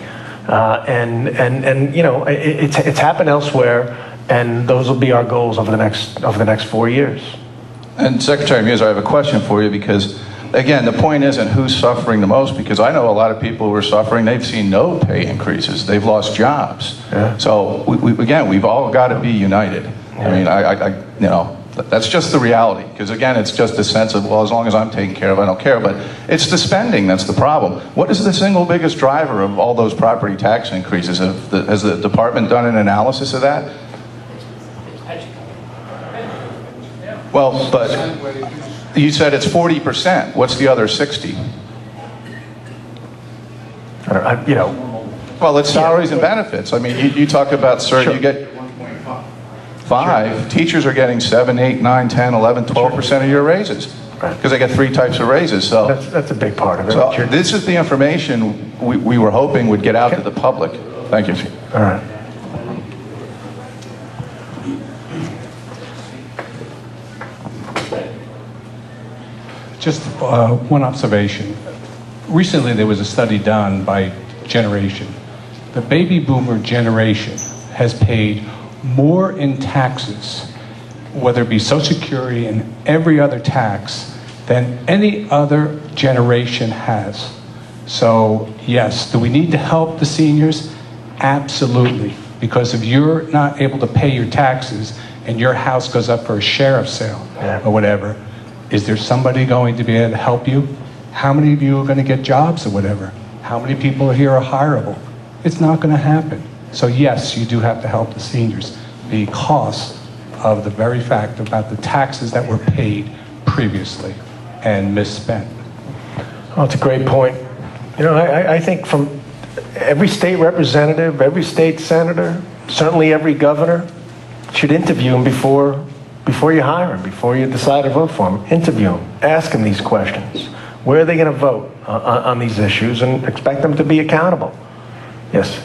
Speaker 3: And it's happened elsewhere, and those will be our goals over the next 4 years.
Speaker 5: And Secretary Meuser, I have a question for you, because again, the point isn't who's suffering the most, because I know a lot of people who are suffering, they've seen no pay increases. They've lost jobs.
Speaker 3: Yeah.
Speaker 5: So, again, we've all got to be united. I mean, that's just the reality. Because, again, it's just a sense of, well, as long as I'm taken care of, I don't care. But it's the spending that's the problem. What is the single biggest driver of all those property tax increases? Has the department done an analysis of that? Well, but you said it's 40%. What's the other 60? Well, it's salaries and benefits. I mean, you talk about, sir, you get 5. Teachers are getting 7, 8, 9, 10, 11, 12% of your raises. Because they get 3 types of raises. So
Speaker 3: that's a big part of it.
Speaker 5: So this is the information we were hoping would get out to the public. Thank you.
Speaker 3: All right.
Speaker 16: Just one observation. Recently, there was a study done by generation. The baby boomer generation has paid more in taxes, whether it be Social Security and every other tax, than any other generation has. So, yes, do we need to help the seniors? Absolutely. Because if you're not able to pay your taxes and your house goes up for a sheriff's sale or whatever, is there somebody going to be able to help you? How many of you are going to get jobs or whatever? How many people here are hireable? It's not going to happen. So yes, you do have to help the seniors because of the very fact about the taxes that were paid previously and misspent.
Speaker 3: Oh, it's a great point. I think from every state representative, every state senator, certainly every governor should interview them before you hire them, before you decide to vote for them. Interview them, ask them these questions. Where are they going to vote on these issues, and expect them to be accountable? Yes.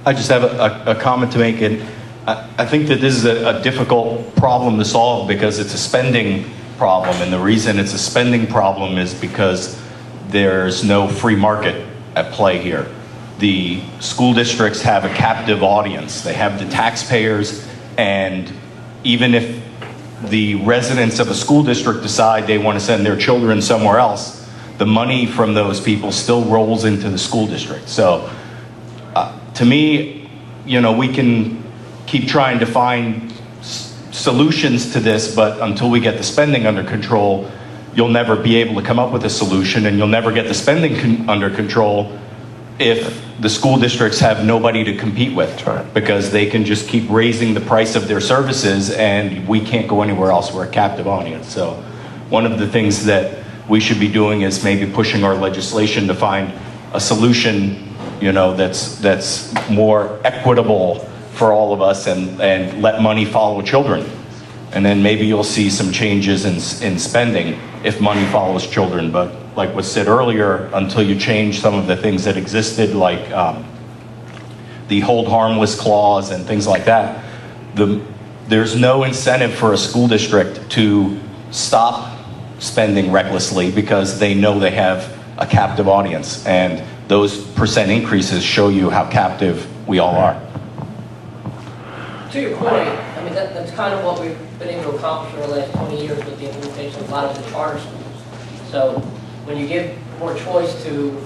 Speaker 13: I just have a comment to make, and I think that this is a difficult problem to solve because it's a spending problem, and the reason it's a spending problem is because there's no free market at play here. The school districts have a captive audience. They have the taxpayers, and even if the residents of a school district decide they want to send their children somewhere else, the money from those people still rolls into the school district. So to me, we can keep trying to find solutions to this, but until we get the spending under control, you'll never be able to come up with a solution, and you'll never get the spending under control if the school districts have nobody to compete with, because they can just keep raising the price of their services and we can't go anywhere else. We're a captive audience. So one of the things that we should be doing is maybe pushing our legislation to find a solution, that's more equitable for all of us and let money follow children. And then maybe you'll see some changes in spending if money follows children. But like was said earlier, until you change some of the things that existed, like the hold harmless clause and things like that, there's no incentive for a school district to stop spending recklessly because they know they have a captive audience. And those percent increases show you how captive we all are.
Speaker 9: To your point, I mean, that's kind of what we've been able to accomplish over the last 20 years with the implementation of a lot of the charter schools. So when you give more choice to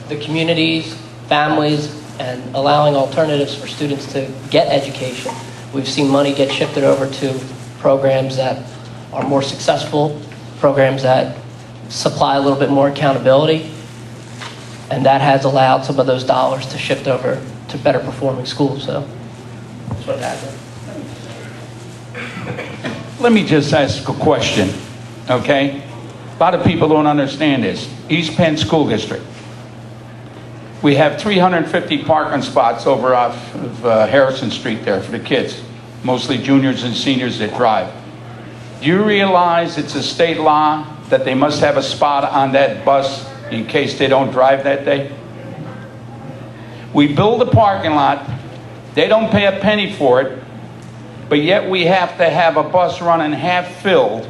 Speaker 9: the communities, families, and allowing alternatives for students to get education, we've seen money get shifted over to programs that are more successful, programs that supply a little bit more accountability, and that has allowed some of those dollars to shift over to better performing schools. So that's what happened.
Speaker 15: Let me just ask a question, okay? A lot of people don't understand this. East Penn School District. We have 350 parking spots over off of Harrison Street there for the kids, mostly juniors and seniors that drive. Do you realize it's a state law that they must have a spot on that bus in case they don't drive that day? We build a parking lot, they don't pay a penny for it, but yet we have to have a bus running half filled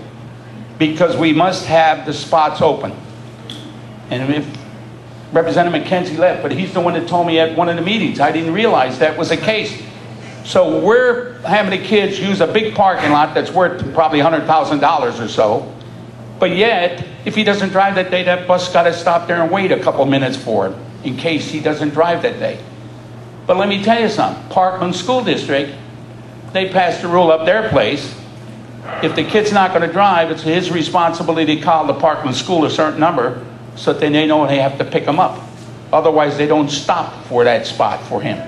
Speaker 15: because we must have the spots open. And if Representative McKenzie left, but he's the one that told me at one of the meetings. I didn't realize that was the case. So we're having the kids use a big parking lot that's worth probably $100,000 or so, but yet If he doesn't drive that day, that bus got to stop there and wait a couple minutes for him in case he doesn't drive that day. But let me tell you something. Parkland School District, they passed a rule up their place. If the kid's not going to drive, it's his responsibility to call the Parkland School a certain number so that they know they have to pick him up. Otherwise, they don't stop for that spot for him.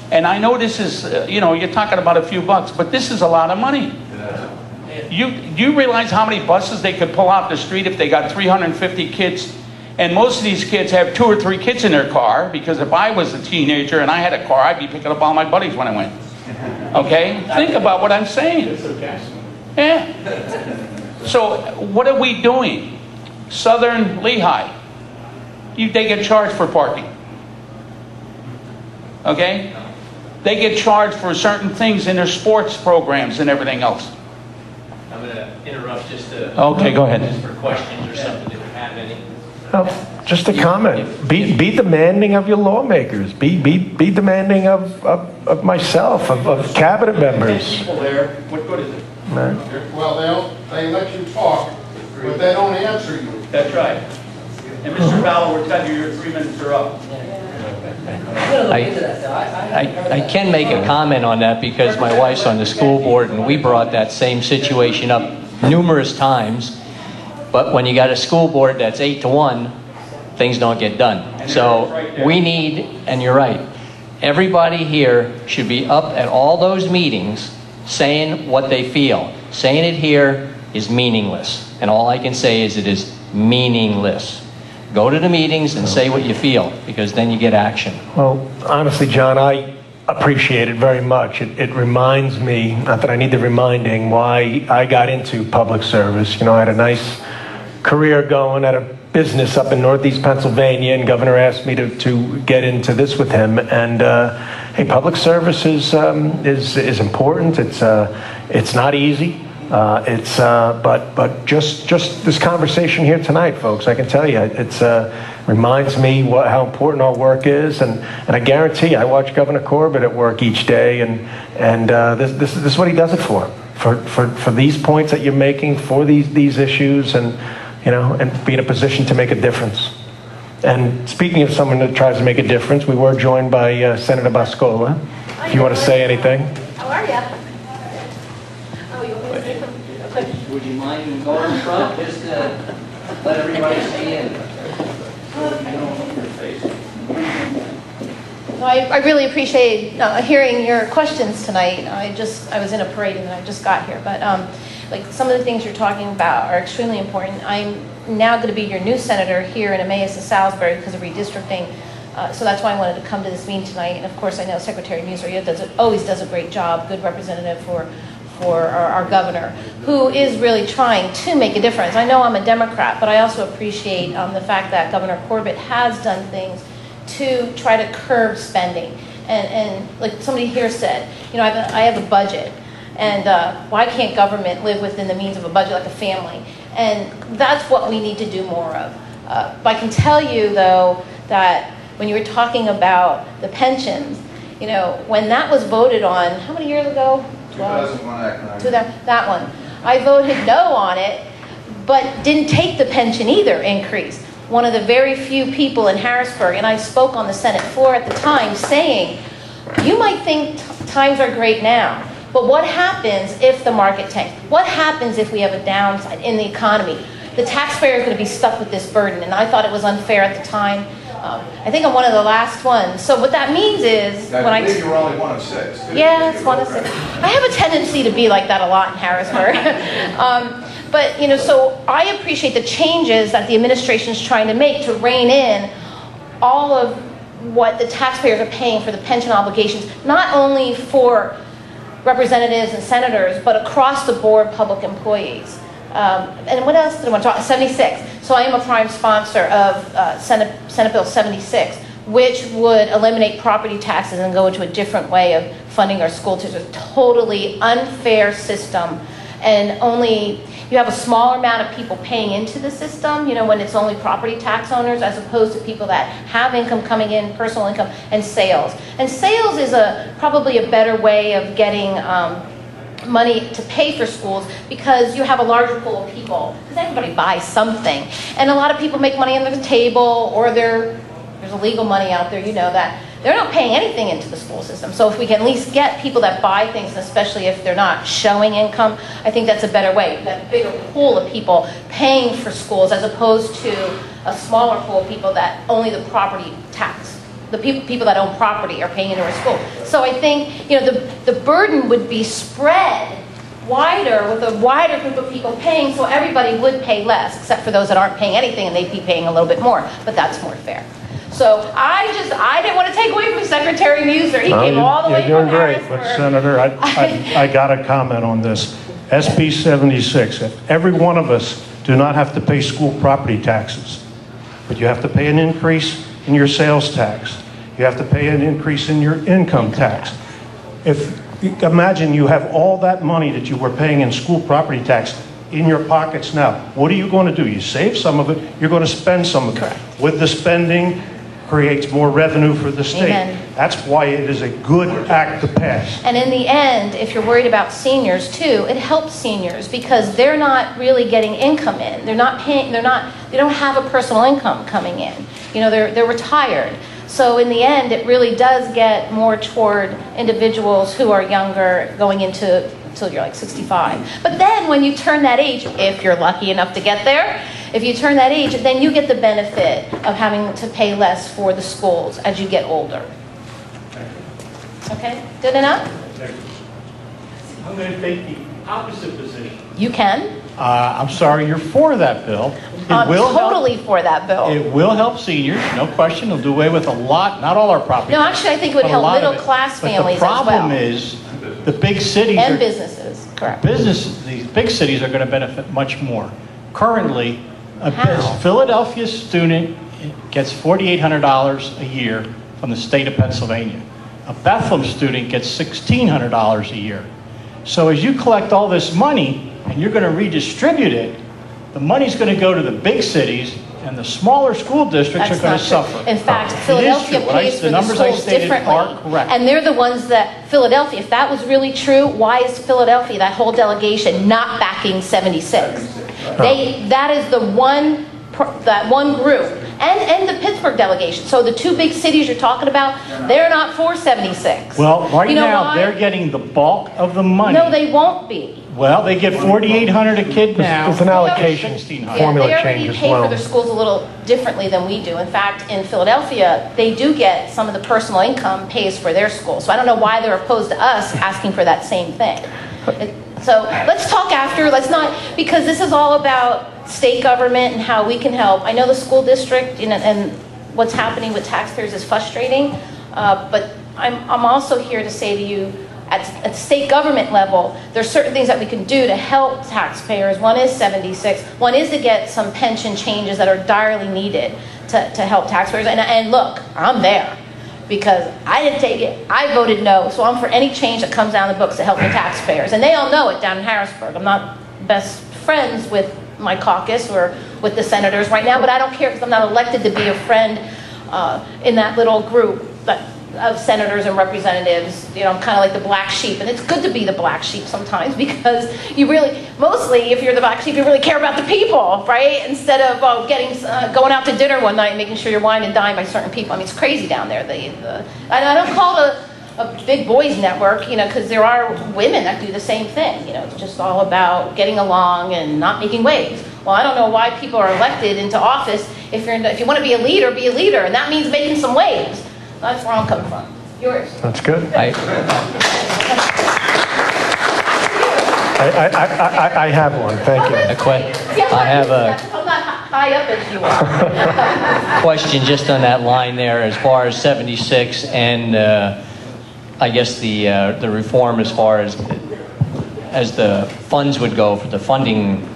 Speaker 15: And I know this is, you're talking about a few bucks, but this is a lot of money. You realize how many buses they could pull off the street if they got 350 kids? And most of these kids have 2 or 3 kids in their car, because if I was a teenager and I had a car, I'd be picking up all my buddies when I went. Okay? Think about what I'm saying. Yeah. So what are we doing? Southern Lehigh, they get charged for parking. Okay? They get charged for certain things in their sports programs and everything else.
Speaker 12: I'm going to interrupt just to...
Speaker 15: Okay, go ahead.
Speaker 12: Just for questions or something, if you have any.
Speaker 3: No, just a comment. Be demanding of your lawmakers. Be demanding of myself, of cabinet members.
Speaker 12: People there, what good is it?
Speaker 7: Well, they let you talk, but they don't answer you.
Speaker 12: That's right. And Mr. Bauer will tell you your 3 minutes are up.
Speaker 1: I can make a comment on that because my wife's on the school board and we brought that same situation up numerous times. But when you got a school board that's 8-1, things don't get done. So we need, and you're right, everybody here should be up at all those meetings saying what they feel. Saying it here is meaningless. And all I can say is it is meaningless. Go to the meetings and say what you feel, because then you get action.
Speaker 3: Well, honestly, John, I appreciate it very much. It reminds me, not that I need the reminding, why I got into public service. I had a nice career going at a business up in Northeast Pennsylvania, and Governor asked me to get into this with him. And hey, public service is important. It's not easy. But just this conversation here tonight, folks, I can tell you, it reminds me how important our work is, and I guarantee I watch Governor Corbett at work each day, and this is what he does it for these points that you're making, for these issues, and be in a position to make a difference. And speaking of someone that tries to make a difference, we were joined by Senator Boscola. If you want to say anything.
Speaker 17: How are you?
Speaker 1: Would you mind going in front just to let everybody see it?
Speaker 17: I really appreciate hearing your questions tonight. I was in a parade and I just got here, but like some of the things you're talking about are extremely important. I'm now going to be your new senator here in Emmaus and Salisbury because of redistricting. So that's why I wanted to come to this meeting tonight. And of course, I know Secretary Meuser always does a great job, good representative for our governor, who is really trying to make a difference. I know I'm a Democrat, but I also appreciate the fact that Governor Corbett has done things to try to curb spending. And like somebody here said, I have a budget, and why can't government live within the means of a budget like a family? And that's what we need to do more of. But I can tell you, though, that when you were talking about the pensions, when that was voted on, how many years ago?
Speaker 5: 2001 Act 9.
Speaker 17: That one. I voted no on it, but didn't take the pension either increase. One of the very few people in Harrisburg, and I spoke on the Senate floor at the time saying, you might think times are great now, but what happens if the market tanks? What happens if we have a downside in the economy? The taxpayer is going to be stuck with this burden, and I thought it was unfair at the time. I think I'm one of the last ones. So what that means is...
Speaker 5: I believe you were only one of 6.
Speaker 17: Yeah, it's one of 6. I have a tendency to be like that a lot in Harrisburg. But, so I appreciate the changes that the administration is trying to make to rein in all of what the taxpayers are paying for the pension obligations, not only for representatives and senators, but across the board public employees. And what else did I want to talk about? 76. So I am a prime sponsor of Senate Bill 76, which would eliminate property taxes and go into a different way of funding our school districts. A totally unfair system, and only you have a smaller amount of people paying into the system, when it's only property tax owners as opposed to people that have income coming in, personal income, and sales. And sales is probably a better way of getting money to pay for schools because you have a larger pool of people. Because everybody buys something. And a lot of people make money under the table, or there's illegal money out there, you know that. They're not paying anything into the school system. So if we can at least get people that buy things, especially if they're not showing income, I think that's a better way. That bigger pool of people paying for schools as opposed to a smaller pool of people that only the property tax. The people that own property are paying into our school. So I think, you know, the burden would be spread wider with a wider group of people paying, so everybody would pay less, except for those that aren't paying anything and they'd be paying a little bit more. But that's more fair. So I didn't want to take away from Secretary Meuser. He came all the way from Harrisburg.
Speaker 4: But Senator, I got to comment on this. SB 76, if every one of us do not have to pay school property taxes, but you have to pay an increase in your sales tax, you have to pay an increase in your income tax. Imagine you have all that money that you were paying in school property tax in your pockets now. What are you going to do? You save some of it, you're going to spend some of it.
Speaker 17: Correct.
Speaker 4: With the spending, creates more revenue for the state.
Speaker 17: Amen.
Speaker 4: That's why it is a good act to pass.
Speaker 17: And in the end, if you're worried about seniors too, it helps seniors because they're not really getting income in. They're not paying, they don't have a personal income coming in. You know, they're retired. So in the end, it really does get more toward individuals who are younger going into until you're like 65. But then when you turn that age, if you're lucky enough to get there, if you turn that age, then you get the benefit of having to pay less for the schools as you get older. Okay, good enough?
Speaker 8: I'm going to take the opposite position.
Speaker 17: You can.
Speaker 8: I'm sorry you're for that bill.
Speaker 17: I'm totally for that bill.
Speaker 8: It will help seniors, no question. It'll do away with a lot, not all our property.
Speaker 17: No, actually, I think it would help middle class families as well.
Speaker 8: But the problem is the big cities
Speaker 17: and businesses, correct.
Speaker 8: These big cities are going to benefit much more. Currently, a
Speaker 17: How?
Speaker 8: Philadelphia student gets $4,800 a year from the state of Pennsylvania. A Bethlehem student gets $1,600 a year. So as you collect all this money and you're going to redistribute it, the money's going to go to the big cities and the smaller school districts are going to suffer.
Speaker 17: In fact, Philadelphia pays for the schools differently.
Speaker 8: Are correct.
Speaker 17: And they're the ones that, Philadelphia, if that was really true, why is Philadelphia, that whole delegation, not backing 76? That is that one group. And the Pittsburgh delegation. So the two big cities you're talking about, they're not for 76.
Speaker 8: Well, right
Speaker 17: you know
Speaker 8: now,
Speaker 17: why?
Speaker 8: they're getting the bulk of the money.
Speaker 17: No, they won't be.
Speaker 8: Well, they get $4,800 a kid now.
Speaker 3: There's an allocation formula
Speaker 17: they
Speaker 3: change
Speaker 17: already
Speaker 3: as
Speaker 17: pay
Speaker 3: well.
Speaker 17: for their schools a little differently than we do. In fact, in Philadelphia, they do get some of the personal income pays for their schools. So I don't know why they're opposed to us asking for that same thing. So let's talk after. Let's not, because this is all about state government and how we can help. I know the school district and what's happening with taxpayers is frustrating, but I'm also here to say to you, at state government level, there's certain things that we can do to help taxpayers. One is 76. One is to get some pension changes that are direly needed to help taxpayers. And look, I'm there because I didn't take it. I voted no, so I'm for any change that comes down the books to help the taxpayers. And they all know it down in Harrisburg. I'm not best friends with my caucus or with the senators right now, but I don't care because I'm not elected to be a friend in that little group of senators and representatives. You know, I'm kind of like the black sheep, and it's good to be the black sheep sometimes because you really, mostly if you're the black sheep, you really care about the people, right? Instead of going out to dinner one night and making sure you're wined and dined by certain people. I mean, it's crazy down there. And I don't call it a big boys network, you know, because there are women that do the same thing. You know, it's just all about getting along and not making waves. Well, I don't know why people are elected into office. If you want to be a leader, and that means making some waves. That's where I'm coming from. Yours.
Speaker 3: That's good.
Speaker 1: I
Speaker 3: have one. Thank you.
Speaker 1: I have a
Speaker 17: I'm not high up as you are.
Speaker 1: question just on that line there as far as 76 and I guess the reform as far as the funds would go for the funding,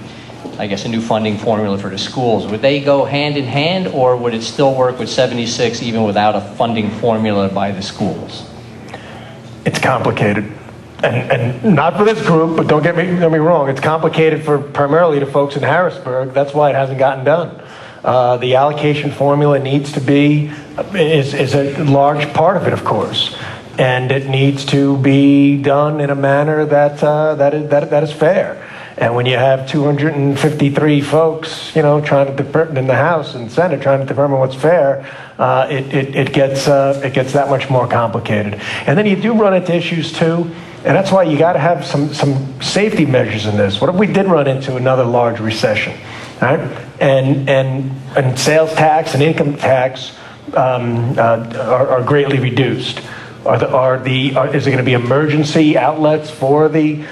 Speaker 1: I guess a new funding formula for the schools. Would they go hand in hand or would it still work with 76 even without a funding formula by the schools?
Speaker 3: It's complicated. And not for this group, but don't get me wrong, it's complicated for primarily the folks in Harrisburg. That's why it hasn't gotten done. The allocation formula needs to be, is a large part of it, of course. and it needs to be done in a manner that is fair. And when you have 253 folks, trying to in the House and Senate trying to determine what's fair, it gets that much more complicated. And then you do run into issues too, and that's why you got to have some safety measures in this. What if we did run into another large recession, right? And sales tax and income tax are greatly reduced. Is there going to be emergency outlets for the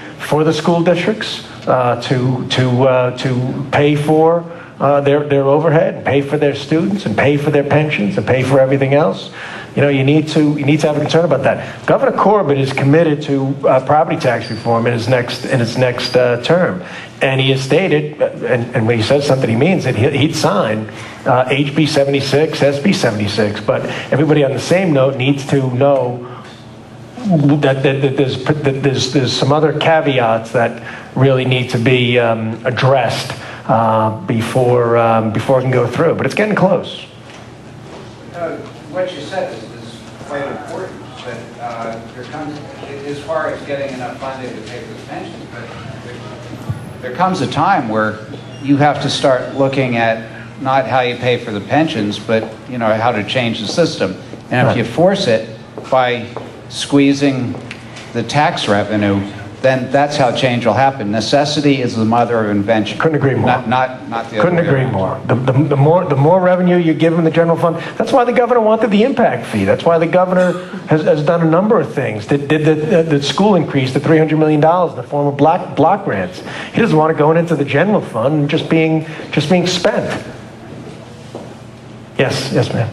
Speaker 3: school districts to pay for their overhead, and pay for their students, and pay for their pensions, and pay for everything else? You need to have a concern about that. Governor Corbett is committed to property tax reform in his next term, and he has stated, and when he says something, he means it. He'd sign HB 76, SB 76, but everybody on the same note needs to know that there's some other caveats that really need to be addressed before it can go through. But it's getting close.
Speaker 11: What you said is quite important, but there comes, as far as getting enough funding to pay for the pensions, but there comes a time where you have to start looking at not how you pay for the pensions, but how to change the system. And if you force it by squeezing the tax revenue, then that's how change will happen. Necessity is the mother of invention.
Speaker 3: Couldn't agree more.
Speaker 11: Not the other
Speaker 3: Couldn't
Speaker 11: way
Speaker 3: agree
Speaker 11: around.
Speaker 3: more. The more revenue you give them the general fund, that's why the governor wanted the impact fee. That's why the governor has done a number of things. Did the school increase to $300 million in the form of block grants. He doesn't want it going into the general fund and just being spent. Yes, ma'am.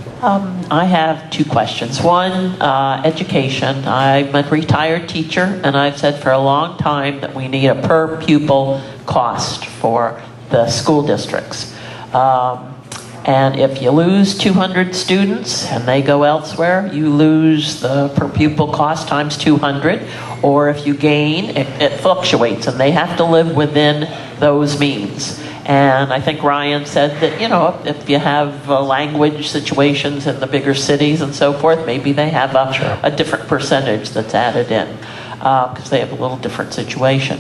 Speaker 18: I have two questions. One, education. I'm a retired teacher, and I've said for a long time that we need a per pupil cost for the school districts. And if you lose 200 students and they go elsewhere, you lose the per pupil cost times 200. Or if you gain, it fluctuates, and they have to live within those means. And I think Ryan said that, if you have language situations in the bigger cities and so forth, maybe they have a different percentage that's added in because they have a little different situation.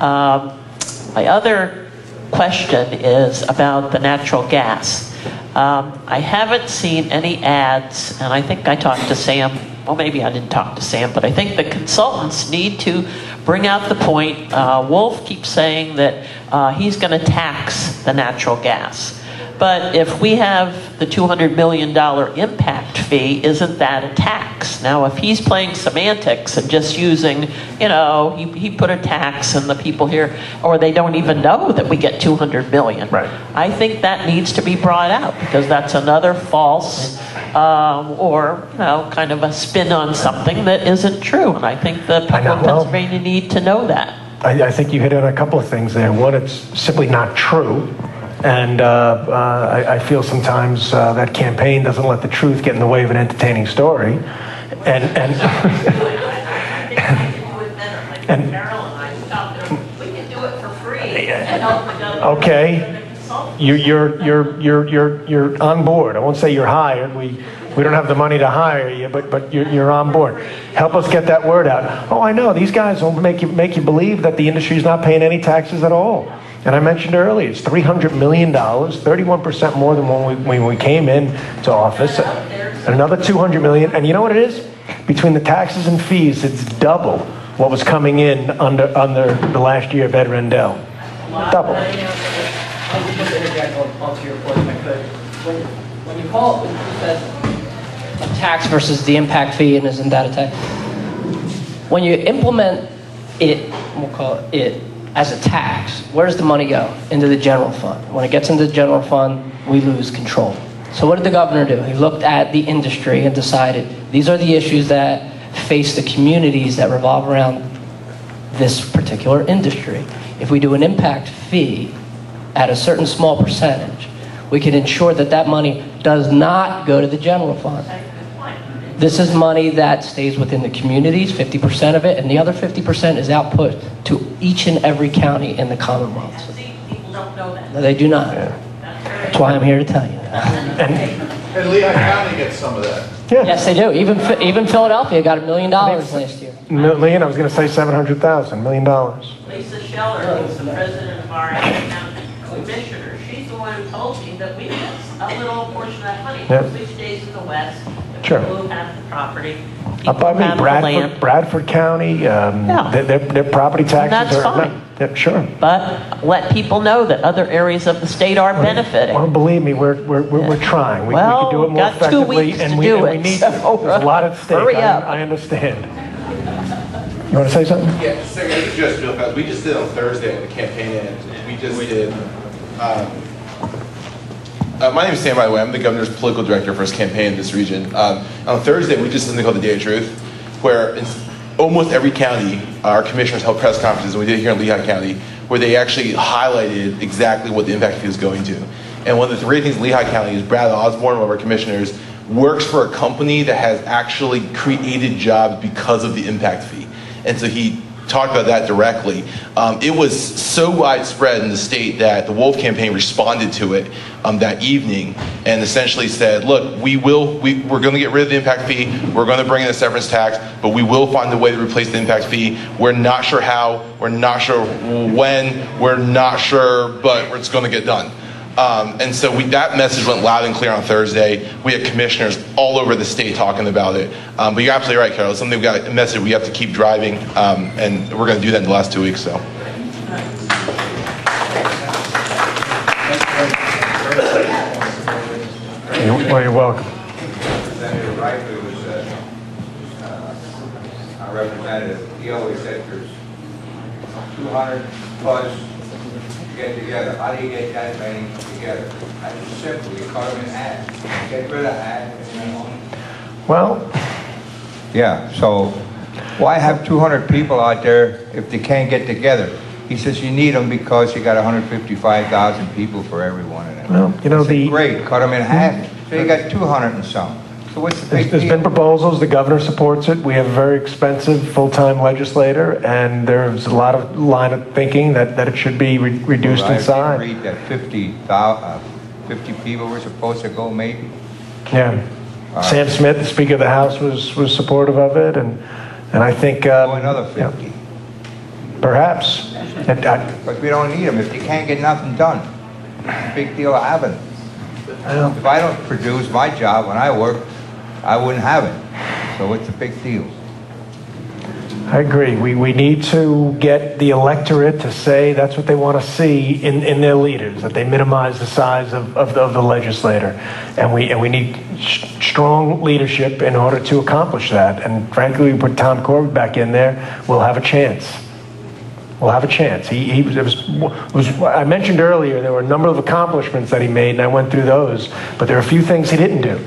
Speaker 18: My other question is about the natural gas. I haven't seen any ads, and I think I talked to Sam. Well, maybe I didn't talk to Sam, but I think the consultants need to bring out the point. Wolf keeps saying that he's going to tax the natural gas. But if we have the $200 million impact fee, isn't that a tax? Now, if he's playing semantics and just using, he put a tax and the people here, or they don't even know that we get $200 million.
Speaker 3: Right.
Speaker 18: I think that needs to be brought out because that's another false or kind of a spin on something that isn't true. And I think the people of Pennsylvania need to know that.
Speaker 3: I think you hit on a couple of things there. One, it's simply not true. And I feel sometimes that campaign doesn't let the truth get in the way of an entertaining story. Okay, you're on board. I won't say you're hired. We don't have the money to hire you, but you're on board. Help us get that word out. Oh, I know these guys will make you believe that the industry is not paying any taxes at all. And I mentioned earlier, it's $300 million, 31% more than when we came into office, and another $200 million. And you know what it is? Between the taxes and fees, it's double what was coming in under the last year of Ed Rendell. Double.
Speaker 9: I would just interject onto your point if I could. When you call it, you said a tax versus the impact fee, and isn't that a tax? When you implement it, we'll call it as a tax, where does the money go? Into the general fund. When it gets into the general fund, we lose control. So what did the governor do? He looked at the industry and decided these are the issues that face the communities that revolve around this particular industry. If we do an impact fee at a certain small percentage, we can ensure that that money does not go to the general fund. This is money that stays within the communities, 50% of it, and the other 50% is output to each and every county in the Commonwealth.
Speaker 18: People don't know that.
Speaker 9: No, they do not.
Speaker 3: Yeah.
Speaker 9: That's why I'm here to tell you.
Speaker 5: And Lehigh County gets some of that.
Speaker 3: Yeah.
Speaker 9: Yes, they do. Even Philadelphia got $1 million last year.
Speaker 3: Million, I was going to say 700,000, $1 million.
Speaker 18: Lisa Scheller, who's the president of our county commissioner, she's the one who told me that we get a little portion of that money.
Speaker 3: Yep.
Speaker 18: Which stays in the west, the
Speaker 3: Sure.
Speaker 18: people who have the property.
Speaker 3: Up by me,
Speaker 18: People who have the land.
Speaker 3: Bradford County, their property taxes
Speaker 18: That's
Speaker 3: are...
Speaker 18: fine.
Speaker 3: Yeah, sure.
Speaker 18: But let people know that other areas of the state are benefiting.
Speaker 3: Well, believe me, we're trying. We can do it more
Speaker 18: got 2
Speaker 3: effectively,
Speaker 18: weeks
Speaker 3: and
Speaker 18: to
Speaker 3: we
Speaker 18: do
Speaker 3: and we
Speaker 18: it,
Speaker 3: need
Speaker 18: so,
Speaker 3: to. There's a lot at stake.
Speaker 18: hurry up.
Speaker 3: I understand. You want to say something?
Speaker 19: Yeah, so just real fast. We just did on Thursday at the campaign end. We just did. My name is Sam, by the way. I'm the governor's political director for his campaign in this region. On Thursday, we just did something called the Day of Truth, where in almost every county, our commissioners held press conferences, and we did it here in Lehigh County, where they actually highlighted exactly what the impact fee is going to. And one of the great things in Lehigh County is Brad Osborne, one of our commissioners, works for a company that has actually created jobs because of the impact fee. And so he talked about that directly. It was so widespread in the state that the Wolf campaign responded to it that evening and essentially said, look, we're going to get rid of the impact fee, we're going to bring in a severance tax, but we will find a way to replace the impact fee. We're not sure how, we're not sure when, we're not sure, but it's going to get done. And so that message went loud and clear on Thursday. We had commissioners all over the state talking about it. But you're absolutely right, Carol. It's something we've got a message we have to keep driving, and we're going to do that in the last 2 weeks. So.
Speaker 3: You're welcome.
Speaker 20: Representative Reifler was our representative. He always said there's 200 plus to get together. How do you get that many together? That's just simple. You cut them in half. Get rid of half.
Speaker 3: Well,
Speaker 20: yeah, so why have 200 people out there if they can't get together? He says you need them because you got 155,000 people for every one of them.
Speaker 3: Well, you know,
Speaker 20: great, cut them in half. So you got 200 and some. So what's the big
Speaker 3: there's
Speaker 20: deal?
Speaker 3: been proposals. The governor supports it. We have a very expensive full-time legislator, and there's a lot of line of thinking that it should be reduced in size.
Speaker 20: I read that 50 people were supposed to go, maybe.
Speaker 3: Yeah. Sam Smith, the Speaker of the House, was supportive of it, and I think
Speaker 20: another 50.
Speaker 3: Yeah, perhaps.
Speaker 20: But we don't need them if you can't get nothing done. It's a big deal of having them. If I don't produce my job when I work, I wouldn't have it. So it's a big deal.
Speaker 3: I agree. We need to get the electorate to say that's what they want to see in their leaders, that they minimize the size of the legislator. And we need strong leadership in order to accomplish that. And frankly, we put Tom Corbett back in there, we'll have a chance. We'll have a chance. I mentioned earlier there were a number of accomplishments that he made, and I went through those. But there are a few things he didn't do.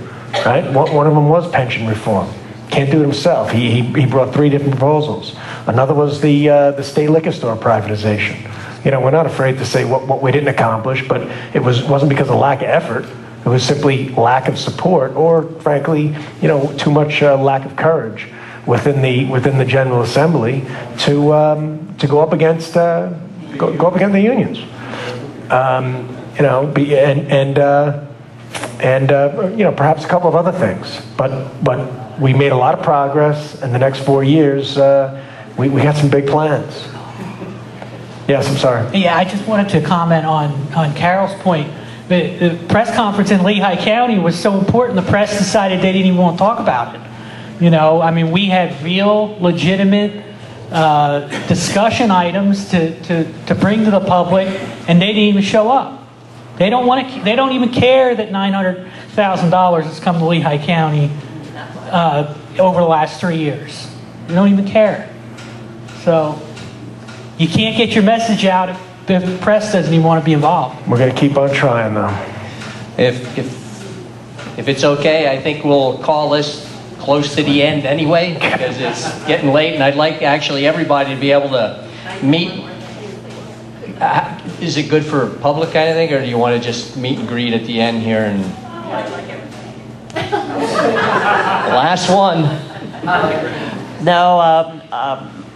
Speaker 3: Right? One of them was pension reform. Can't do it himself. He brought 3 different proposals. Another was the state liquor store privatization. You know, we're not afraid to say what we didn't accomplish, but it wasn't because of lack of effort. It was simply lack of support, or frankly, you know, too much lack of courage within the General Assembly to go up against the unions. You know, you know, perhaps a couple of other things, but we made a lot of progress. In the next 4 years, we got some big plans. Yes, I'm sorry.
Speaker 21: Yeah, I just wanted to comment on Carol's point. The press conference in Lehigh County was so important, the press decided they didn't even want to talk about it. You know, I mean, we had real, legitimate discussion items to bring to the public, and they didn't even show up. They don't want to. They don't even care that $900,000 has come to Lehigh County over the last 3 years. They don't even care. So you can't get your message out if the press doesn't even want to be involved.
Speaker 3: We're going to keep on trying, though.
Speaker 1: If it's okay, I think we'll call this close to the end anyway, because it's getting late, and I'd like actually everybody to be able to meet. Is it good for public kind of thing, or do you want to just meet and greet at the end here? And last one.
Speaker 18: No,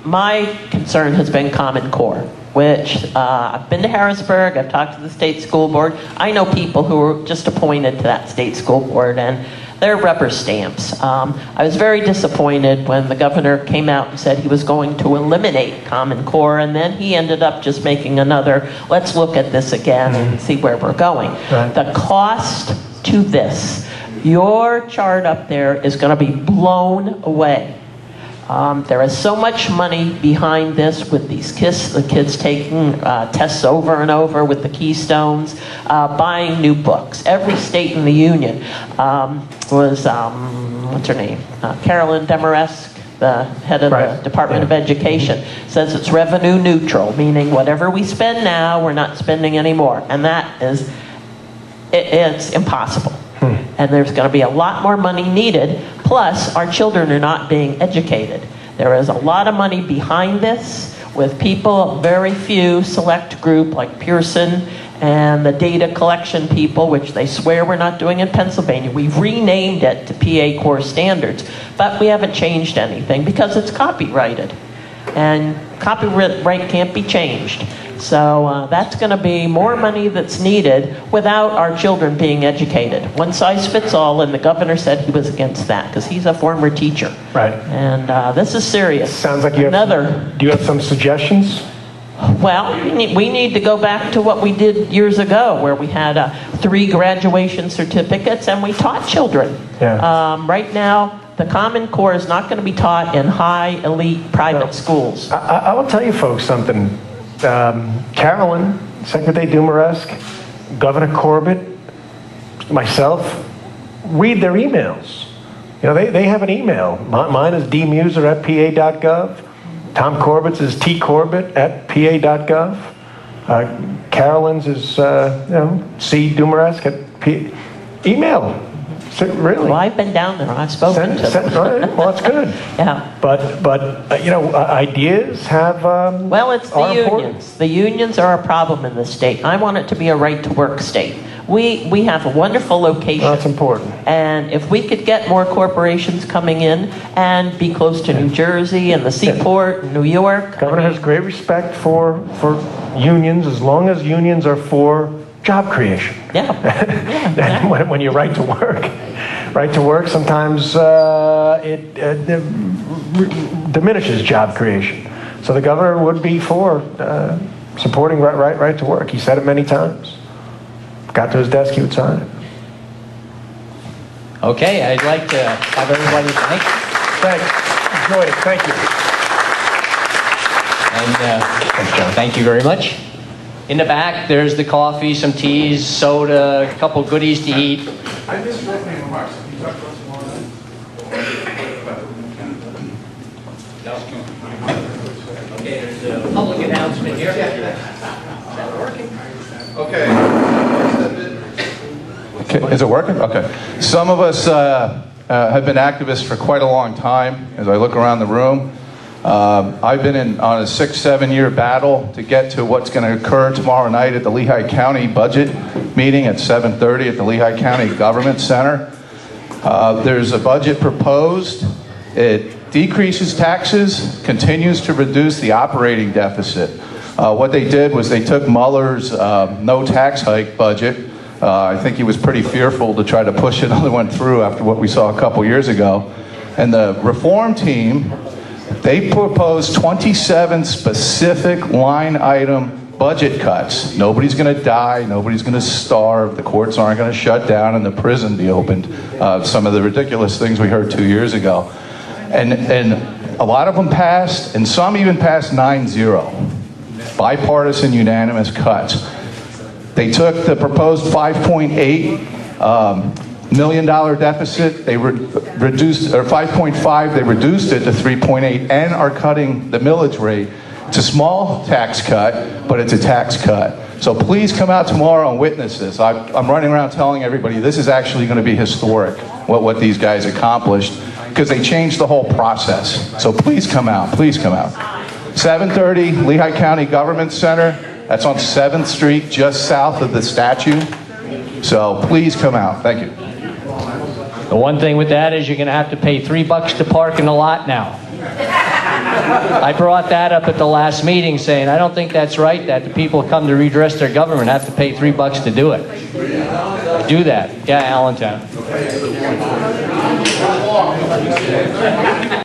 Speaker 18: my concern has been Common Core. which I've been to Harrisburg, I've talked to the state school board. I know people who were just appointed to that state school board, and they're rubber stamps. I was very disappointed when the governor came out and said he was going to eliminate Common Core, and then he ended up just making another, let's look at this again and see where we're going.
Speaker 3: Right.
Speaker 18: The cost to this, your chart up there is going to be blown away. There is so much money behind this with these the kids taking tests over and over with the Keystones, buying new books. Every state in the union was, what's her name? Carolyn Demarest, the head of the Department of Education, says it's revenue neutral, meaning whatever we spend now, we're not spending anymore. And that is, it's impossible. And there's going to be a lot more money needed. Plus, our children are not being educated. There is a lot of money behind this with people, very few select group like Pearson and the data collection people, which they swear we're not doing in Pennsylvania. We've renamed it to PA Core Standards, but we haven't changed anything because it's copyrighted. And copyright can't be changed. So that's going to be more money that's needed without our children being educated. One size fits all, and the governor said he was against that because he's a former teacher.
Speaker 3: Right.
Speaker 18: And this is serious.
Speaker 3: Sounds like you have, do you have some suggestions?
Speaker 18: Well, we need to go back to what we did years ago, where we had 3 graduation certificates and we taught children.
Speaker 3: Yeah.
Speaker 18: Right now, the Common Core is not going to be taught in high elite private schools.
Speaker 3: I will tell you folks something. Carolyn, Secretary Dumaresque, Governor Corbett, myself, read their emails. You know, they have an email. Mine is dmeuser@pa.gov. Tom Corbett's is tcorbett@pa.gov. Carolyn's is, C. Dumaresque at P. Email. Really?
Speaker 18: Well, I've been down there. I've spoken to them.
Speaker 3: Well, that's good.
Speaker 18: Yeah.
Speaker 3: But ideas have
Speaker 18: well, it's the unions. The unions are a problem in this state. I want it to be a right-to-work state. We have a wonderful location.
Speaker 3: Well, that's important.
Speaker 18: And if we could get more corporations coming in and be close to New Jersey and the seaport, New York.
Speaker 3: Governor has great respect for unions as long as unions are for job creation.
Speaker 18: Yeah.
Speaker 3: And when you're right to work, sometimes it diminishes job creation. So the governor would be for supporting right to work. He said it many times. Got to his desk, he would sign it.
Speaker 1: Okay, I'd like to have everybody thank.
Speaker 3: Thanks. Enjoyed it. Thank you.
Speaker 1: And thank you very much. In the back, there's the coffee, some teas, soda, a couple goodies to eat.
Speaker 4: I missed your opening remarks. Can you talk about tomorrow night?
Speaker 1: Okay, there's a public announcement here. Is that working?
Speaker 5: Okay, is it working? Okay. Some of us have been activists for quite a long time. As I look around the room, I've been on a 6-7 year battle to get to what's going to occur tomorrow night at the Lehigh County budget meeting at 7:30 at the Lehigh County Government Center. There's a budget proposed. It decreases taxes, continues to reduce the operating deficit. What they did was they took Mueller's no tax hike budget. I think he was pretty fearful to try to push another one through after what we saw a couple years ago. And the reform team, they proposed 27 specific line item budget cuts. Nobody's going to die. Nobody's going to starve. The courts aren't going to shut down and the prison be opened. Some of the ridiculous things we heard 2 years ago. And a lot of them passed, and some even passed 9-0. Bipartisan, unanimous cuts. They took the proposed $5.8 million deficit. They reduced, or 5.5. They reduced it to 3.8, and are cutting the millage rate. It's a small tax cut, but it's a tax cut. So please come out tomorrow and witness this. I'm running around telling everybody this is actually going to be historic, what these guys accomplished, because they changed the whole process. So please come out. Please come out. 7:30, Lehigh County Government Center. That's on 7th Street, just south of the statue. So please come out. Thank you.
Speaker 1: The one thing with that is you're going to have to pay $3 to park in the lot now. I brought that up at the last meeting, saying I don't think that's right that the people who come to redress their government have to pay $3 to do it. Do that. Yeah, Allentown.